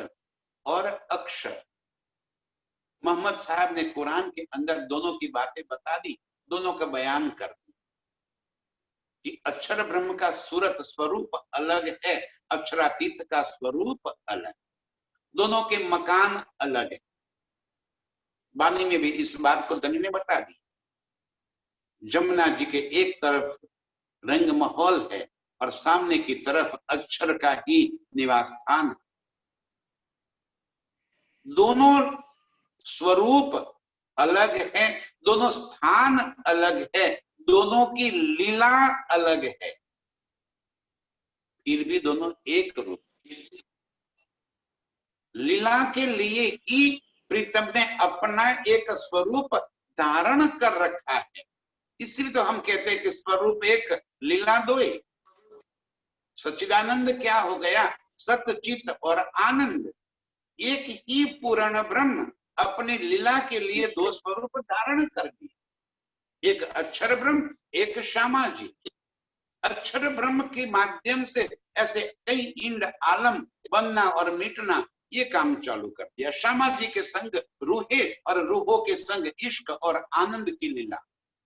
और अक्षर। मोहम्मद साहब ने कुरान के अंदर दोनों की बातें बता दी, दोनों का बयान कर दी कि अक्षर ब्रह्म का सूरत स्वरूप अलग है, अक्षरातीत का स्वरूप अलग, दोनों के मकान अलग है। वाणी में भी इस बात को धनी ने बता दी। जमुना जी के एक तरफ रंग माहौल है और सामने की तरफ अक्षर का ही निवास स्थान है। दोनों स्वरूप अलग है, दोनों स्थान अलग है, दोनों की लीला अलग है, फिर भी दोनों एक रूप। लीला के लिए ही प्रीतम ने अपना एक स्वरूप धारण कर रखा है। इसलिए तो हम कहते हैं कि स्वरूप एक लीला दो। सच्चिदानंद क्या हो गया? सतचित और आनंद, एक ही पूर्ण ब्रह्म अपनी लीला के लिए दो स्वरूप धारण कर दिए, एक अक्षर ब्रह्म, एक श्यामा जी। अक्षर ब्रह्म के माध्यम से ऐसे कई इंड आलम बनना और मिटना, ये काम चालू कर दिया। श्यामा जी के संग रूहे और रूहों के संग इश्क और आनंद की लीला,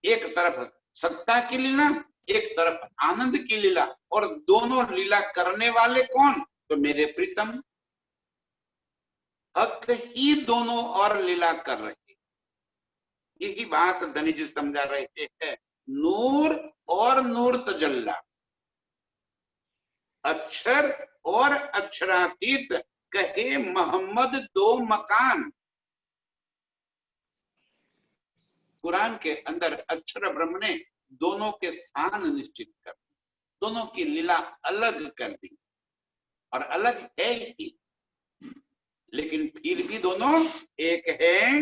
एक तरफ सत्ता की लीला, एक तरफ आनंद की लीला, और दोनों लीला करने वाले कौन? तो मेरे प्रीतम हक ही दोनों और लीला कर रहे। यही बात धनी जी समझा रहे हैं। नूर और नूर तजल्ला, अक्षर और अक्षरातीत, कहे मोहम्मद दो मकान। कुरान के अंदर अक्षर ब्रह्म ने दोनों के स्थान निश्चित कर दिए, दोनों की लीला अलग कर दी, और अलग है ही, लेकिन फिर भी दोनों एक है।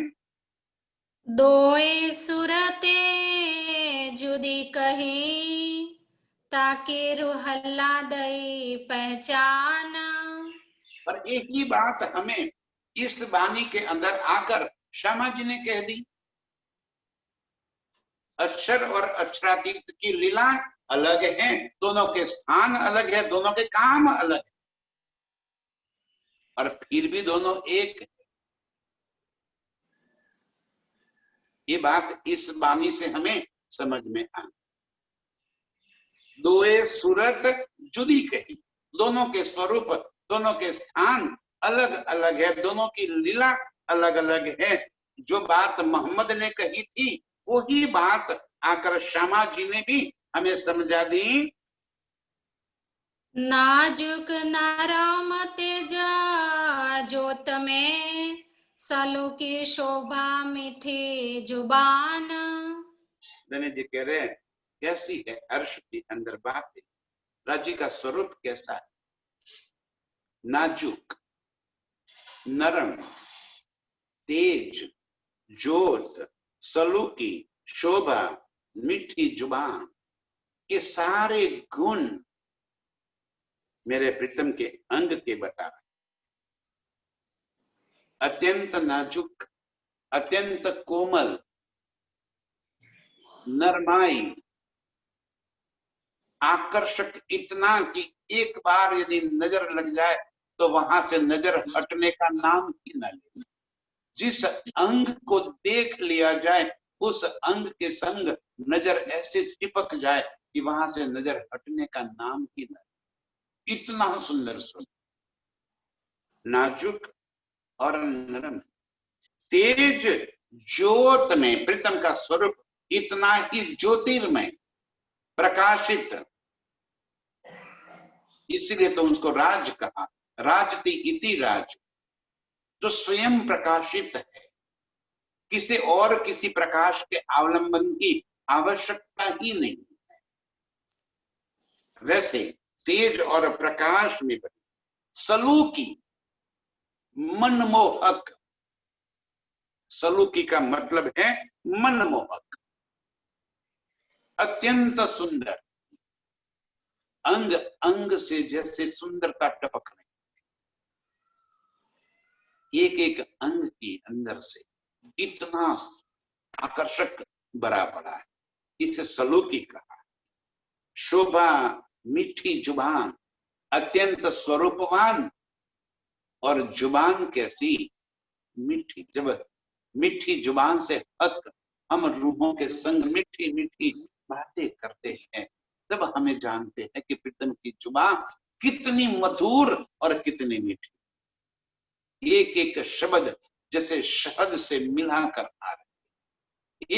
दोए सूरते जुदी कही, ताकि रुहल्ला दई पहचान। और एक ही बात हमें इस वाणी के अंदर आकर श्यामा जी ने कह दी। अक्षर और अक्षरातीत की लीला अलग है, दोनों के स्थान अलग है, दोनों के काम अलग है, और फिर भी दोनों एक है। ये बात इस वाणी से हमें समझ में आ। दोए सूरत जुदी कही, दोनों के स्वरूप, दोनों के स्थान अलग अलग है, दोनों की लीला अलग अलग है। जो बात मोहम्मद ने कही थी वही बात आकर श्यामा जी ने भी हमें समझा दी। नाजुक नरम तेजा जोत में, सलू की शोभा मीठी जुबान। धनी जी कह रहे हैं, कैसी है अर्श के अंदर बात, राजी का स्वरूप कैसा है? नाजुक, नरम, तेज, जोत, सलूकी, शोभा, मीठी जुबान, ये सारे गुण मेरे प्रीतम के अंग के बता रहे। अत्यंत नाजुक, अत्यंत कोमल, नरमाई, आकर्षक इतना कि एक बार यदि नजर लग जाए तो वहां से नजर हटने का नाम ही न ले। जिस अंग को देख लिया जाए उस अंग के संग नजर ऐसे चिपक जाए कि वहां से नजर हटने का नाम ही न। इतना सुंदर सुंदर, नाजुक और नरम, तेज ज्योत में प्रीतम का स्वरूप इतना ही ज्योतिर्मय, प्रकाशित, इसलिए तो उसको राज कहा। राजति इति राज, जो स्वयं प्रकाशित है, किसी और किसी प्रकाश के अवलंबन की आवश्यकता ही नहीं है। वैसे तेज और प्रकाश में सलूकी, मनमोहक, सलूकी का मतलब है मनमोहक, अत्यंत सुंदर, अंग अंग से जैसे सुंदरता टपक रही, एक एक अंग के अंदर से इतना आकर्षक भरा पड़ा है, इसे सलूकी कहा। शोभा, मीठी जुबान, अत्यंत स्वरूपवान, और जुबान कैसी मीठी। जब मीठी जुबान से हक हम रूहों के संग मीठी मीठी बातें करते हैं, तब हमें जानते हैं कि प्रीतम की जुबान कितनी मधुर और कितनी मीठी। एक एक शब्द जैसे शहद से मिलाकर आ रहे,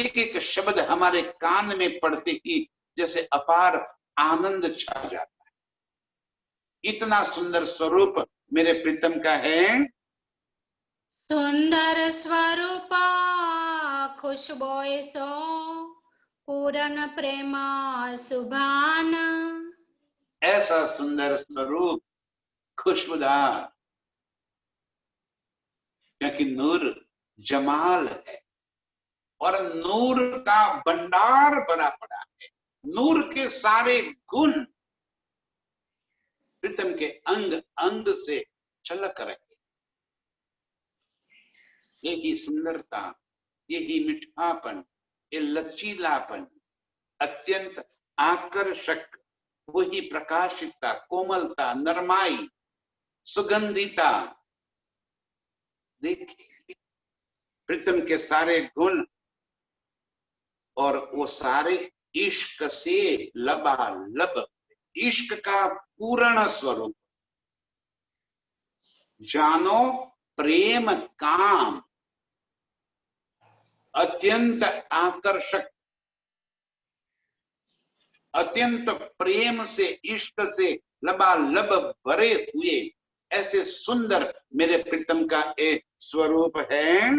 एक एक शब्द हमारे कान में पड़ते ही जैसे अपार आनंद छा जाता है। इतना सुंदर स्वरूप मेरे प्रीतम का है। सुंदर स्वरूपा खुशबोय सो पूरन प्रेमा सुभान। ऐसा सुंदर स्वरूप खुशबूदार, क्योंकि नूर जमाल है और नूर का भंडार भरा पड़ा है। नूर के सारे गुण प्रीतम के अंग अंग से झलक रहे। यही सुंदरता, यही मिठापन, ये लचीलापन, अत्यंत आकर्षक, वही प्रकाशितता, कोमलता, नरमाई, सुगंधिता। देखिए प्रीतम के सारे गुण, और वो सारे इश्क से लबालब, इश्क का पूर्ण स्वरूप। जानो प्रेम काम, अत्यंत आकर्षक, अत्यंत प्रेम से, इश्क से लबालब भरे हुए ऐसे सुंदर मेरे प्रीतम का एक स्वरूप है।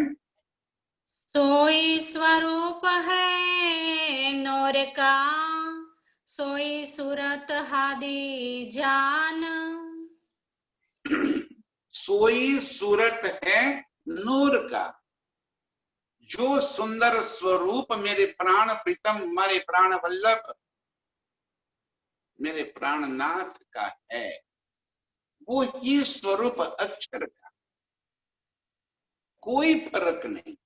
सोई स्वरूप है नूर का, सोई सूरत हादी जान। सोई सूरत है नूर का, जो सुंदर स्वरूप मेरे प्राण प्रीतम, मेरे प्राण वल्लभ, मेरे प्राणनाथ का है, वो ही स्वरूप अक्षर का, कोई फर्क नहीं।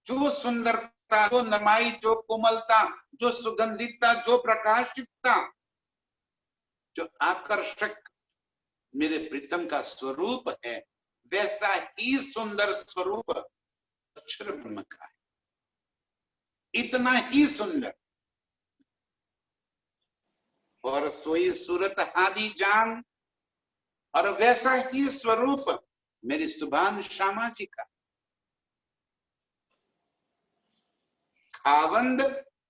जो सुंदरता, जो नरमाई, जो कोमलता, जो सुगंधितता, जो प्रकाशितता, जो आकर्षक मेरे प्रीतम का स्वरूप है, वैसा ही सुंदर स्वरूप अक्षर ब्रह्म का है। इतना ही सुंदर। और सोई सूरत हादी जान, और वैसा ही स्वरूप मेरी सुभान श्यामा जी का। खावंद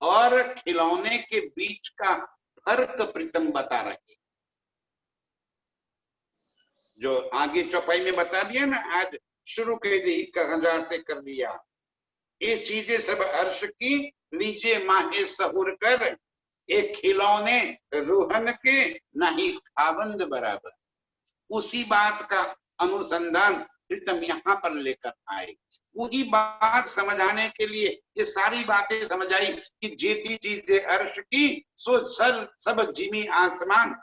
और खिलौने के बीच का फर्क प्रीतम बता रहे, जो आगे चौपाई में बता दिया ना, आज शुरू कर दी कहा से कर दिया। ये चीजें सब अर्श की, लीजिए माहे सहूर कर, एक खिलौने रूहन के नहीं खावंद बराबर। उसी बात का अनुसंधान प्रीतम यहाँ पर लेकर आए। वही बात समझाने के लिए ये सारी बातें समझ आई कि जेती चीजें अर्श की, सो सर सब जिमी आसमान,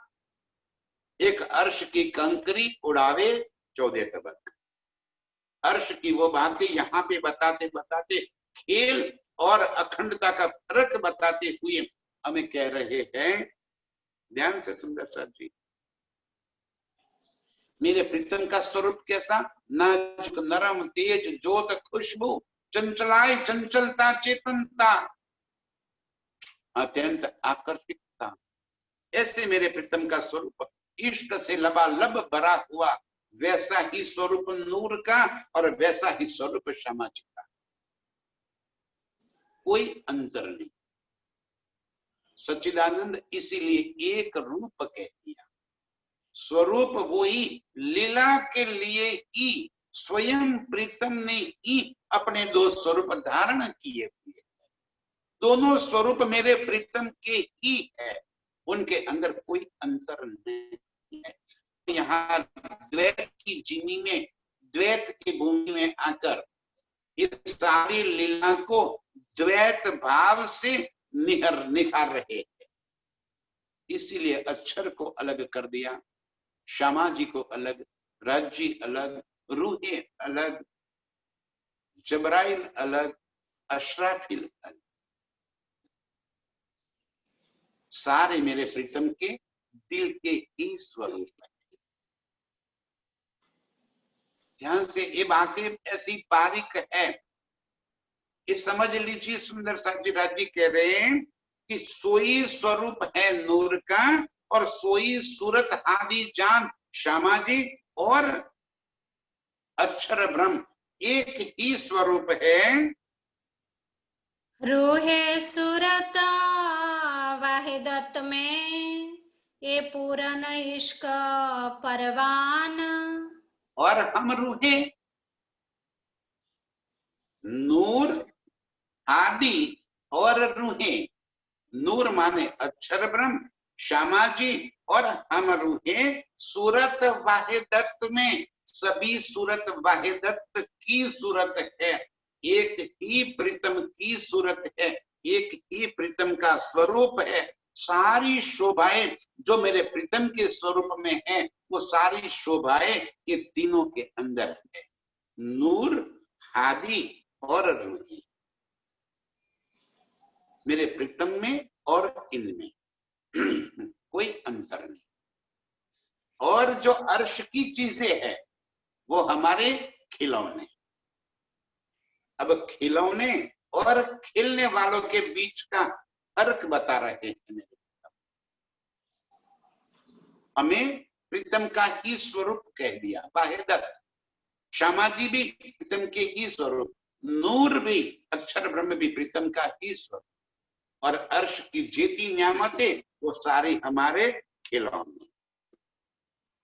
एक अर्श की कंकरी उड़ावे 14 तबक। अर्श की वो बातें यहाँ पे बताते बताते खेल और अखंडता का फर्क बताते हुए हमें कह रहे हैं, ध्यान से सुंदर साहब जी, मेरे प्रीतम का स्वरूप कैसा? नाजुक नरम तेज ज्योत खुशबू, चंचलाय चंचलता चेतनता, अत्यंत आकर्षितता, ऐसे मेरे प्रीतम का स्वरूप इश्क से लबालब भरा हुआ, वैसा ही स्वरूप नूर का और वैसा ही स्वरूप श्यामा जी का, कोई अंतर नहीं। सच्चिदानंद इसीलिए एक रूप कह दिया। स्वरूप वही, लीला के लिए ही स्वयं प्रीतम ने ही अपने दो स्वरूप धारण किए हुए। दोनों स्वरूप मेरे प्रीतम के ही है, उनके अंदर कोई अंतर नहीं है। यहाँ द्वैत की जिमी में, द्वैत की भूमि में आकर इस सारी लीला को द्वैत भाव से निखार रहे हैं। इसीलिए अक्षर को अलग कर दिया, श्यामा जी को अलग, राज जी अलग, रूहे अलग, जबराइल अलग, अशराफिल अलग, सारे मेरे प्रीतम के दिल के ही स्वरूप है। ध्यान से ये बातें ऐसी बारीक है, ये समझ लीजिए। सुंदर साहब जी राज जी कह रहे हैं कि सोई स्वरूप है नूर का और सोई सूरत आदि जान श्यामा जी और अक्षर ब्रह्म एक ही स्वरूप है। रूहे सूरत वाहिदत में ये पूरन इश्क परवान। और हम रूहे नूर आदि और रूहे, नूर माने अक्षर ब्रह्म श्यामा जी और हम रूहे सूरत वाहिदत में, सभी सूरत वाहिदत की सूरत है, एक ही प्रीतम की सूरत है, एक ही प्रीतम का स्वरूप है। सारी शोभाएं जो मेरे प्रीतम के स्वरूप में है वो सारी शोभाएं ये तीनों के अंदर है, नूर आदि और रूही, मेरे प्रीतम में और इनमें कोई अंतर नहीं। और जो अर्श की चीजें हैं वो हमारे खिलौने। अब खिलौने और खेलने वालों के बीच का फर्क बता रहे हैं मेरे प्रीतम। हमें प्रीतम का ही स्वरूप कह दिया, वाहिदत श्यामा जी भी प्रीतम के ही स्वरूप, नूर भी अक्षर ब्रह्म भी प्रीतम का ही स्वरूप, और अर्श की जीती न्यामतें वो सारी हमारे खिलौने।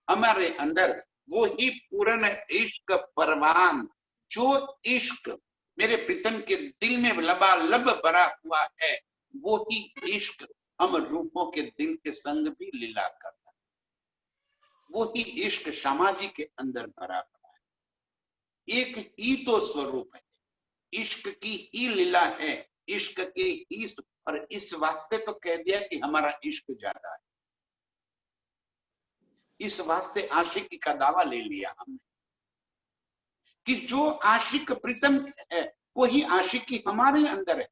हमारे अंदर वो ही पूर्ण इश्क परवान, जो इश्क मेरे प्रीतम के दिल में लबालब भरा हुआ है वो ही इश्क हम रूपों के दिल के संग भी लीला करता है, वो ही इश्क श्यामा जी के अंदर भरा पड़ा है। एक ही तो स्वरूप है, इश्क की ही लीला है, इश्क के ही, और इस वास्ते तो कह दिया कि हमारा इश्क ज्यादा है, इस वास्ते आशिकी का दावा ले लिया हमने कि जो आशिक प्रीतम है वही आशिकी हमारे अंदर है।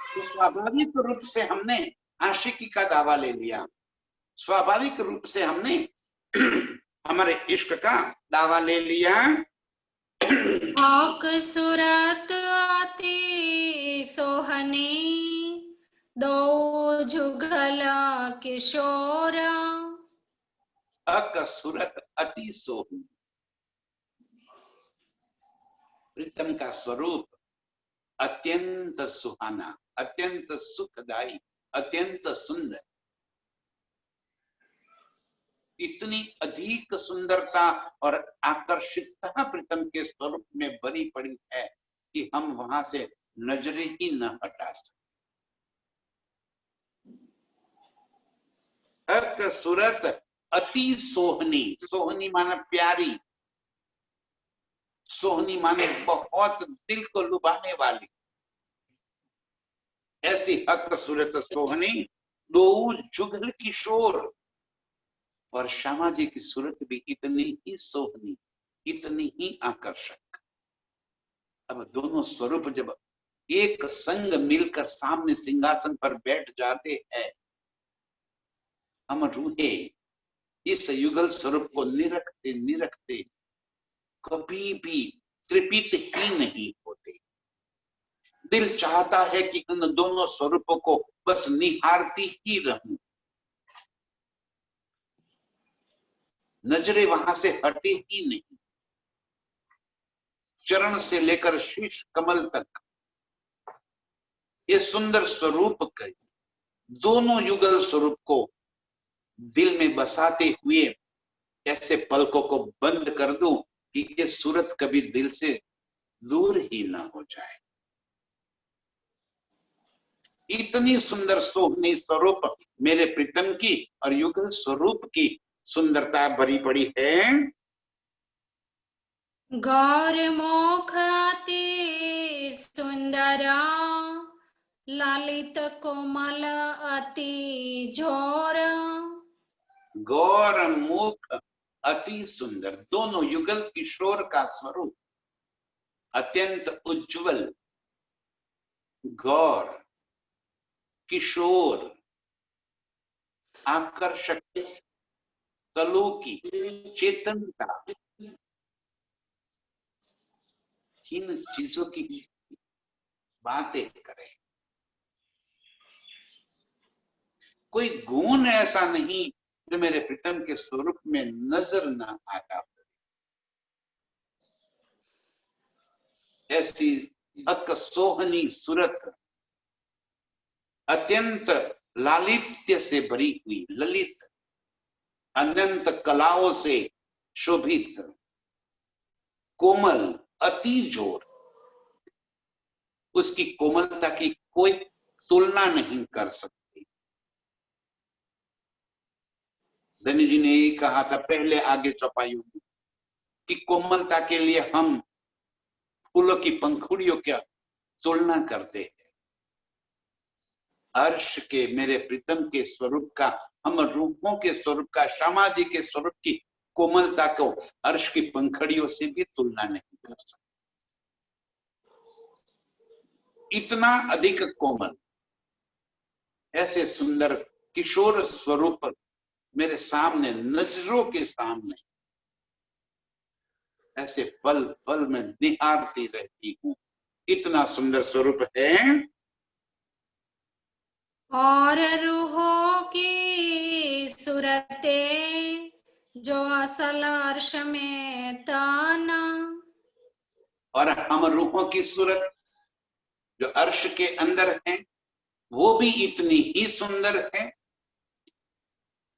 तो स्वाभाविक रूप से हमने आशिकी का दावा ले लिया, स्वाभाविक रूप से हमने हमारे इश्क का दावा ले लिया। हक सूरत अति सोहनी दो जुगल किशोर। हक सूरत अति सोहनी, प्रीतम का स्वरूप अत्यंत सुहाना, अत्यंत सुखदायी, अत्यंत सुंदर। इतनी अधिक सुंदरता और आकर्षितता प्रीतम के स्वरूप में भरी पड़ी है कि हम वहां से नजरें ही न हटा सकते। हक सूरत अति सोहनी, सोहनी माने प्यारी, सोहनी माने बहुत दिल को लुभाने वाली, ऐसी हक सूरत सोहनी दो जुगल किशोर। और श्यामा जी की सूरत भी इतनी ही सोहनी, इतनी ही आकर्षक। अब दोनों स्वरूप जब एक संग मिलकर सामने सिंहासन पर बैठ जाते हैं, हम रूहे इस युगल स्वरूप को निरखते निरखते कभी भी तृप्त ही नहीं होते। दिल चाहता है कि उन दोनों स्वरूपों को बस निहारती ही रहूं, नजरें वहां से हटे ही नहीं। चरण से लेकर शीश कमल तक ये सुंदर स्वरूप के दोनों युगल स्वरूप को दिल में बसाते हुए ऐसे पलकों को बंद कर दूं कि ये सूरत कभी दिल से दूर ही ना हो जाए। इतनी सुंदर सोहनी स्वरूप मेरे प्रीतम की और युगल स्वरूप की सुंदरता भरी पड़ी है। गौर मुख अति सुंदर, ललित कोमल अति झोर। गौर मुख अति सुंदर, दोनों युगल किशोर का स्वरूप अत्यंत उज्जवल, गौर किशोर, आकर्षक, कलों की चेतनता, किन चीजों की बातें करें। कोई गुण ऐसा नहीं जो मेरे प्रीतम के स्वरूप में नजर ना आता हो। ऐसी अकसोहनी सूरत, अत्यंत लालित्य से भरी हुई, ललित, अनंत कलाओं से शोभित, कोमल, अति जोर, उसकी कोमलता की कोई तुलना नहीं कर सकती। धनी जी ने यही कहा था पहले आगे चौपाइयों में कि कोमलता के लिए हम फूलों की पंखुड़ियों की तुलना करते हैं। अर्श के मेरे प्रीतम के स्वरूप का, हम रूपों के स्वरूप का, श्यामा जी के स्वरूप की कोमलता को अर्श की पंखड़ियों से भी तुलना नहीं कर सकते। इतना अधिक कोमल, ऐसे सुंदर किशोर स्वरूप मेरे सामने, नजरों के सामने, ऐसे पल पल में निहारती रहती हूँ। इतना सुंदर स्वरूप है। और रूहों की सूरते, जो असल अर्श में ताना। और हम रूहों की सूरत जो अर्श के अंदर है वो भी इतनी ही सुंदर है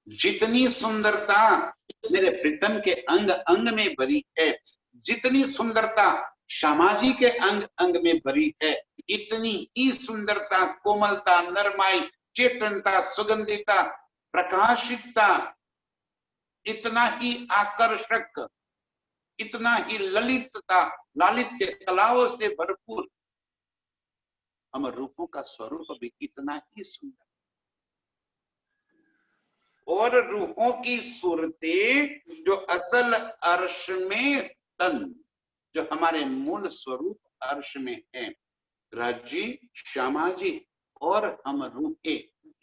जितनी सुंदरता मेरे प्रीतम के अंग अंग में भरी है, जितनी सुंदरता श्यामा जी के अंग अंग में भरी है, इतनी ही सुंदरता, कोमलता, नरमाई, चेतनता, सुगंधिता, प्रकाशितता, इतना ही आकर्षक, इतना ही ललितता, लालित्य कलाओं से भरपूर हम रूपों का स्वरूप भी इतना ही सुंदर। और रूहों की सूरतें जो असल अर्श में तन, जो हमारे मूल स्वरूप अर्श में है, राजी, श्यामा जी और हम रूहे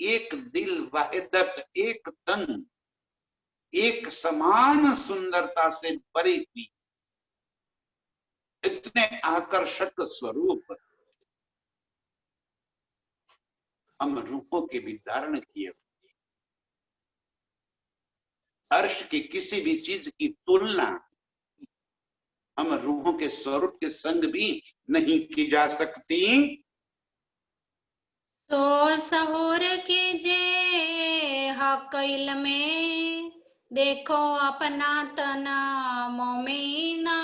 एक दिल, वाहिदत, एक तन, एक समान सुंदरता से भरी हुई, इतने आकर्षक स्वरूप हम रूहों के भी धारण किए। अर्श की किसी भी चीज की तुलना हम रूहों के स्वरूप के संग भी नहीं की जा सकती। तो सहूर कीजिए हक में, देखो अपना तना मोमीना।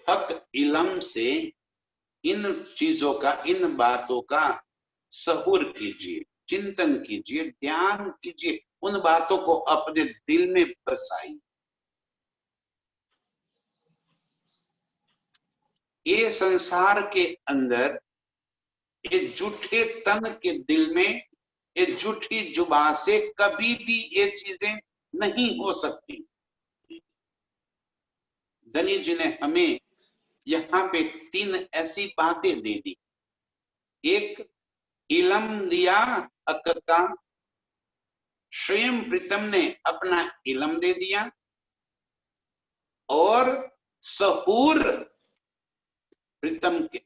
हक इलम से इन चीजों का, इन बातों का सहूर कीजिए, चिंतन कीजिए, ध्यान कीजिए, उन बातों को अपने दिल में बसाइए। ये संसार के अंदर ये झूठे तन के दिल में, ये झूठी जुबान से कभी भी ये चीजें नहीं हो सकती। धनी जी ने हमें यहाँ पे 3 ऐसी बातें दे दी। एक, इलम दिया हक का, स्वयं प्रीतम ने अपना इलम दे दिया, और सहूर प्रीतम के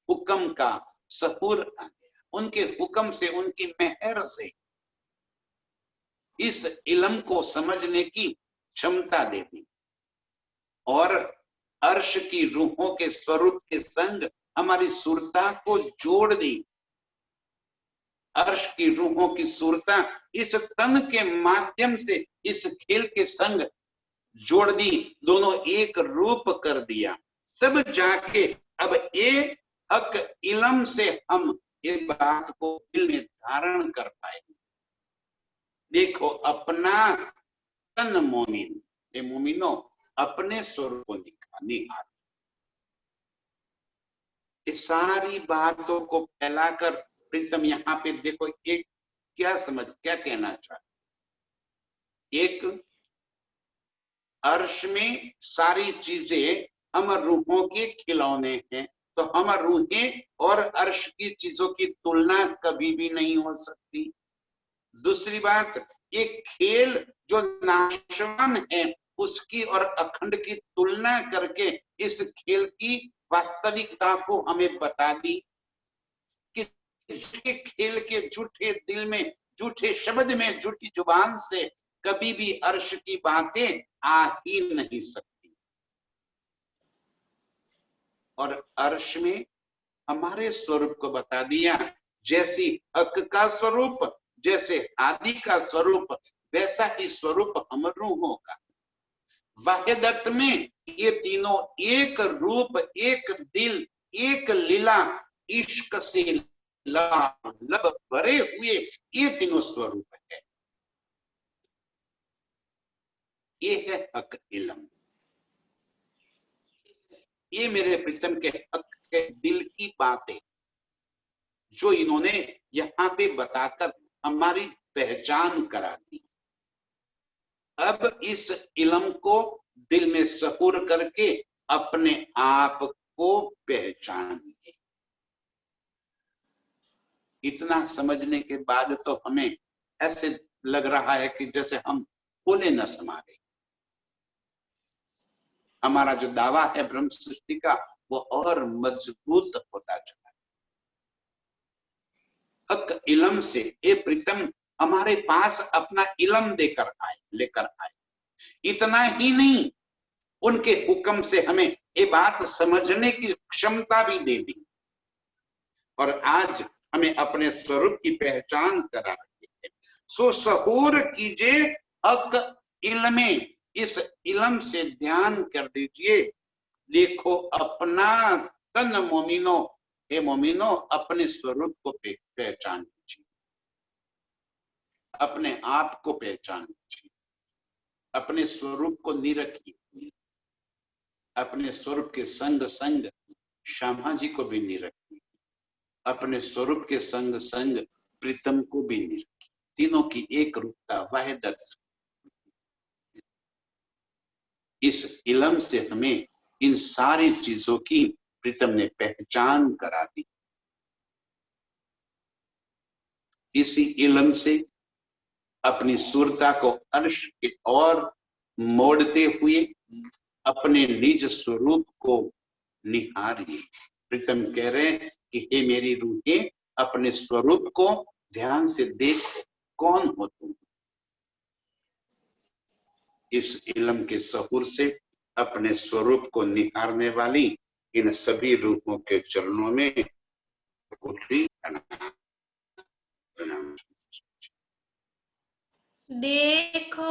हुक्म का सहूर आ गया, उनके हुक्म से, उनकी मेहर से इस इलम को समझने की क्षमता दे दी, और अर्श की रूहों के स्वरूप के संग हमारी सुरता को जोड़ दी। अर्श की रूहों की सुरता इस तन के माध्यम से इस खेल के संग जोड़ दी, दोनों एक रूप कर दिया। तब जाके अब ये हक इलम से हम ये बात को दिल में धारण कर पाएंगे। देखो अपना तन मोमिन, ये मोमिनो अपने स्वरूप को निहार। इस सारी बातों को फैलाकर प्रीतम यहाँ पे देखो एक क्या कहना चाहते, एक अर्श में सारी चीजें अमर रूहों के खिलौने हैं, तो अमर रूहें और अर्श की चीजों की तुलना कभी भी नहीं हो सकती। दूसरी बात, एक खेल जो नाशवान है उसकी और अखंड की तुलना करके इस खेल की वास्तविकता को हमें बता दी कि झूठे खेल के झूठे दिल में, झूठे शब्द में, झूठी जुबान से कभी भी अर्श की बातें आ ही नहीं सकती। और अर्श में हमारे स्वरूप को बता दिया, जैसी हक का स्वरूप, जैसे आदि का स्वरूप, वैसा ही स्वरूप हम रूहों का। वाहिदत में ये तीनों एक रूप, एक दिल, एक लीला, इश्क से लब भरे हुए ये तीनों स्वरूप है। ये है हक इल्म। ये मेरे प्रीतम के हक के दिल की बातें जो इन्होंने यहाँ पे बताकर हमारी पहचान करा दी। अब इस इल्म को दिल में सहूर करके अपने आप को पहचानिए। इतना समझने के बाद तो हमें ऐसे लग रहा है कि जैसे हम बोले न समारे। हमारा जो दावा है ब्रह्म सृष्टि का वो और मजबूत होता चला। हक इल्म से ए प्रीतम हमारे पास अपना इल्म लेकर आए। इतना ही नहीं, उनके हुक्म से हमें ये बात समझने की क्षमता भी दे दी और आज हमें अपने स्वरूप की पहचान करा रही है। सो सहूर कीजिए हक इल्म, इस इल्म से ध्यान कर दीजिए। देखो अपना तन मोमिनो, हे मोमिनो अपने स्वरूप को पहचान लीजिए, अपने आप को पहचान लीजिए, अपने स्वरूप को निरखिए, अपने स्वरूप के संग संग श्यामा जी को भी निरखिए, अपने स्वरूप के संग संग प्रीतम को भी निरखिए। तीनों की एक रूपता वाहिदत। इस इल्म से हमें इन सारी चीजों की प्रीतम ने पहचान करा दी। इसी इल्म से अपनी सूरता को अर्श की ओर मोड़ते हुए अपने निज स्वरूप को निहारिए। प्रीतम कह रहे हैं कि हे मेरी रूहें अपने स्वरूप को ध्यान से देखो, कौन हो तुम। इस इल्म के सहूर से अपने स्वरूप को निहारने वाली इन सभी रूहों के चरणों में कोटि प्रणाम। देखो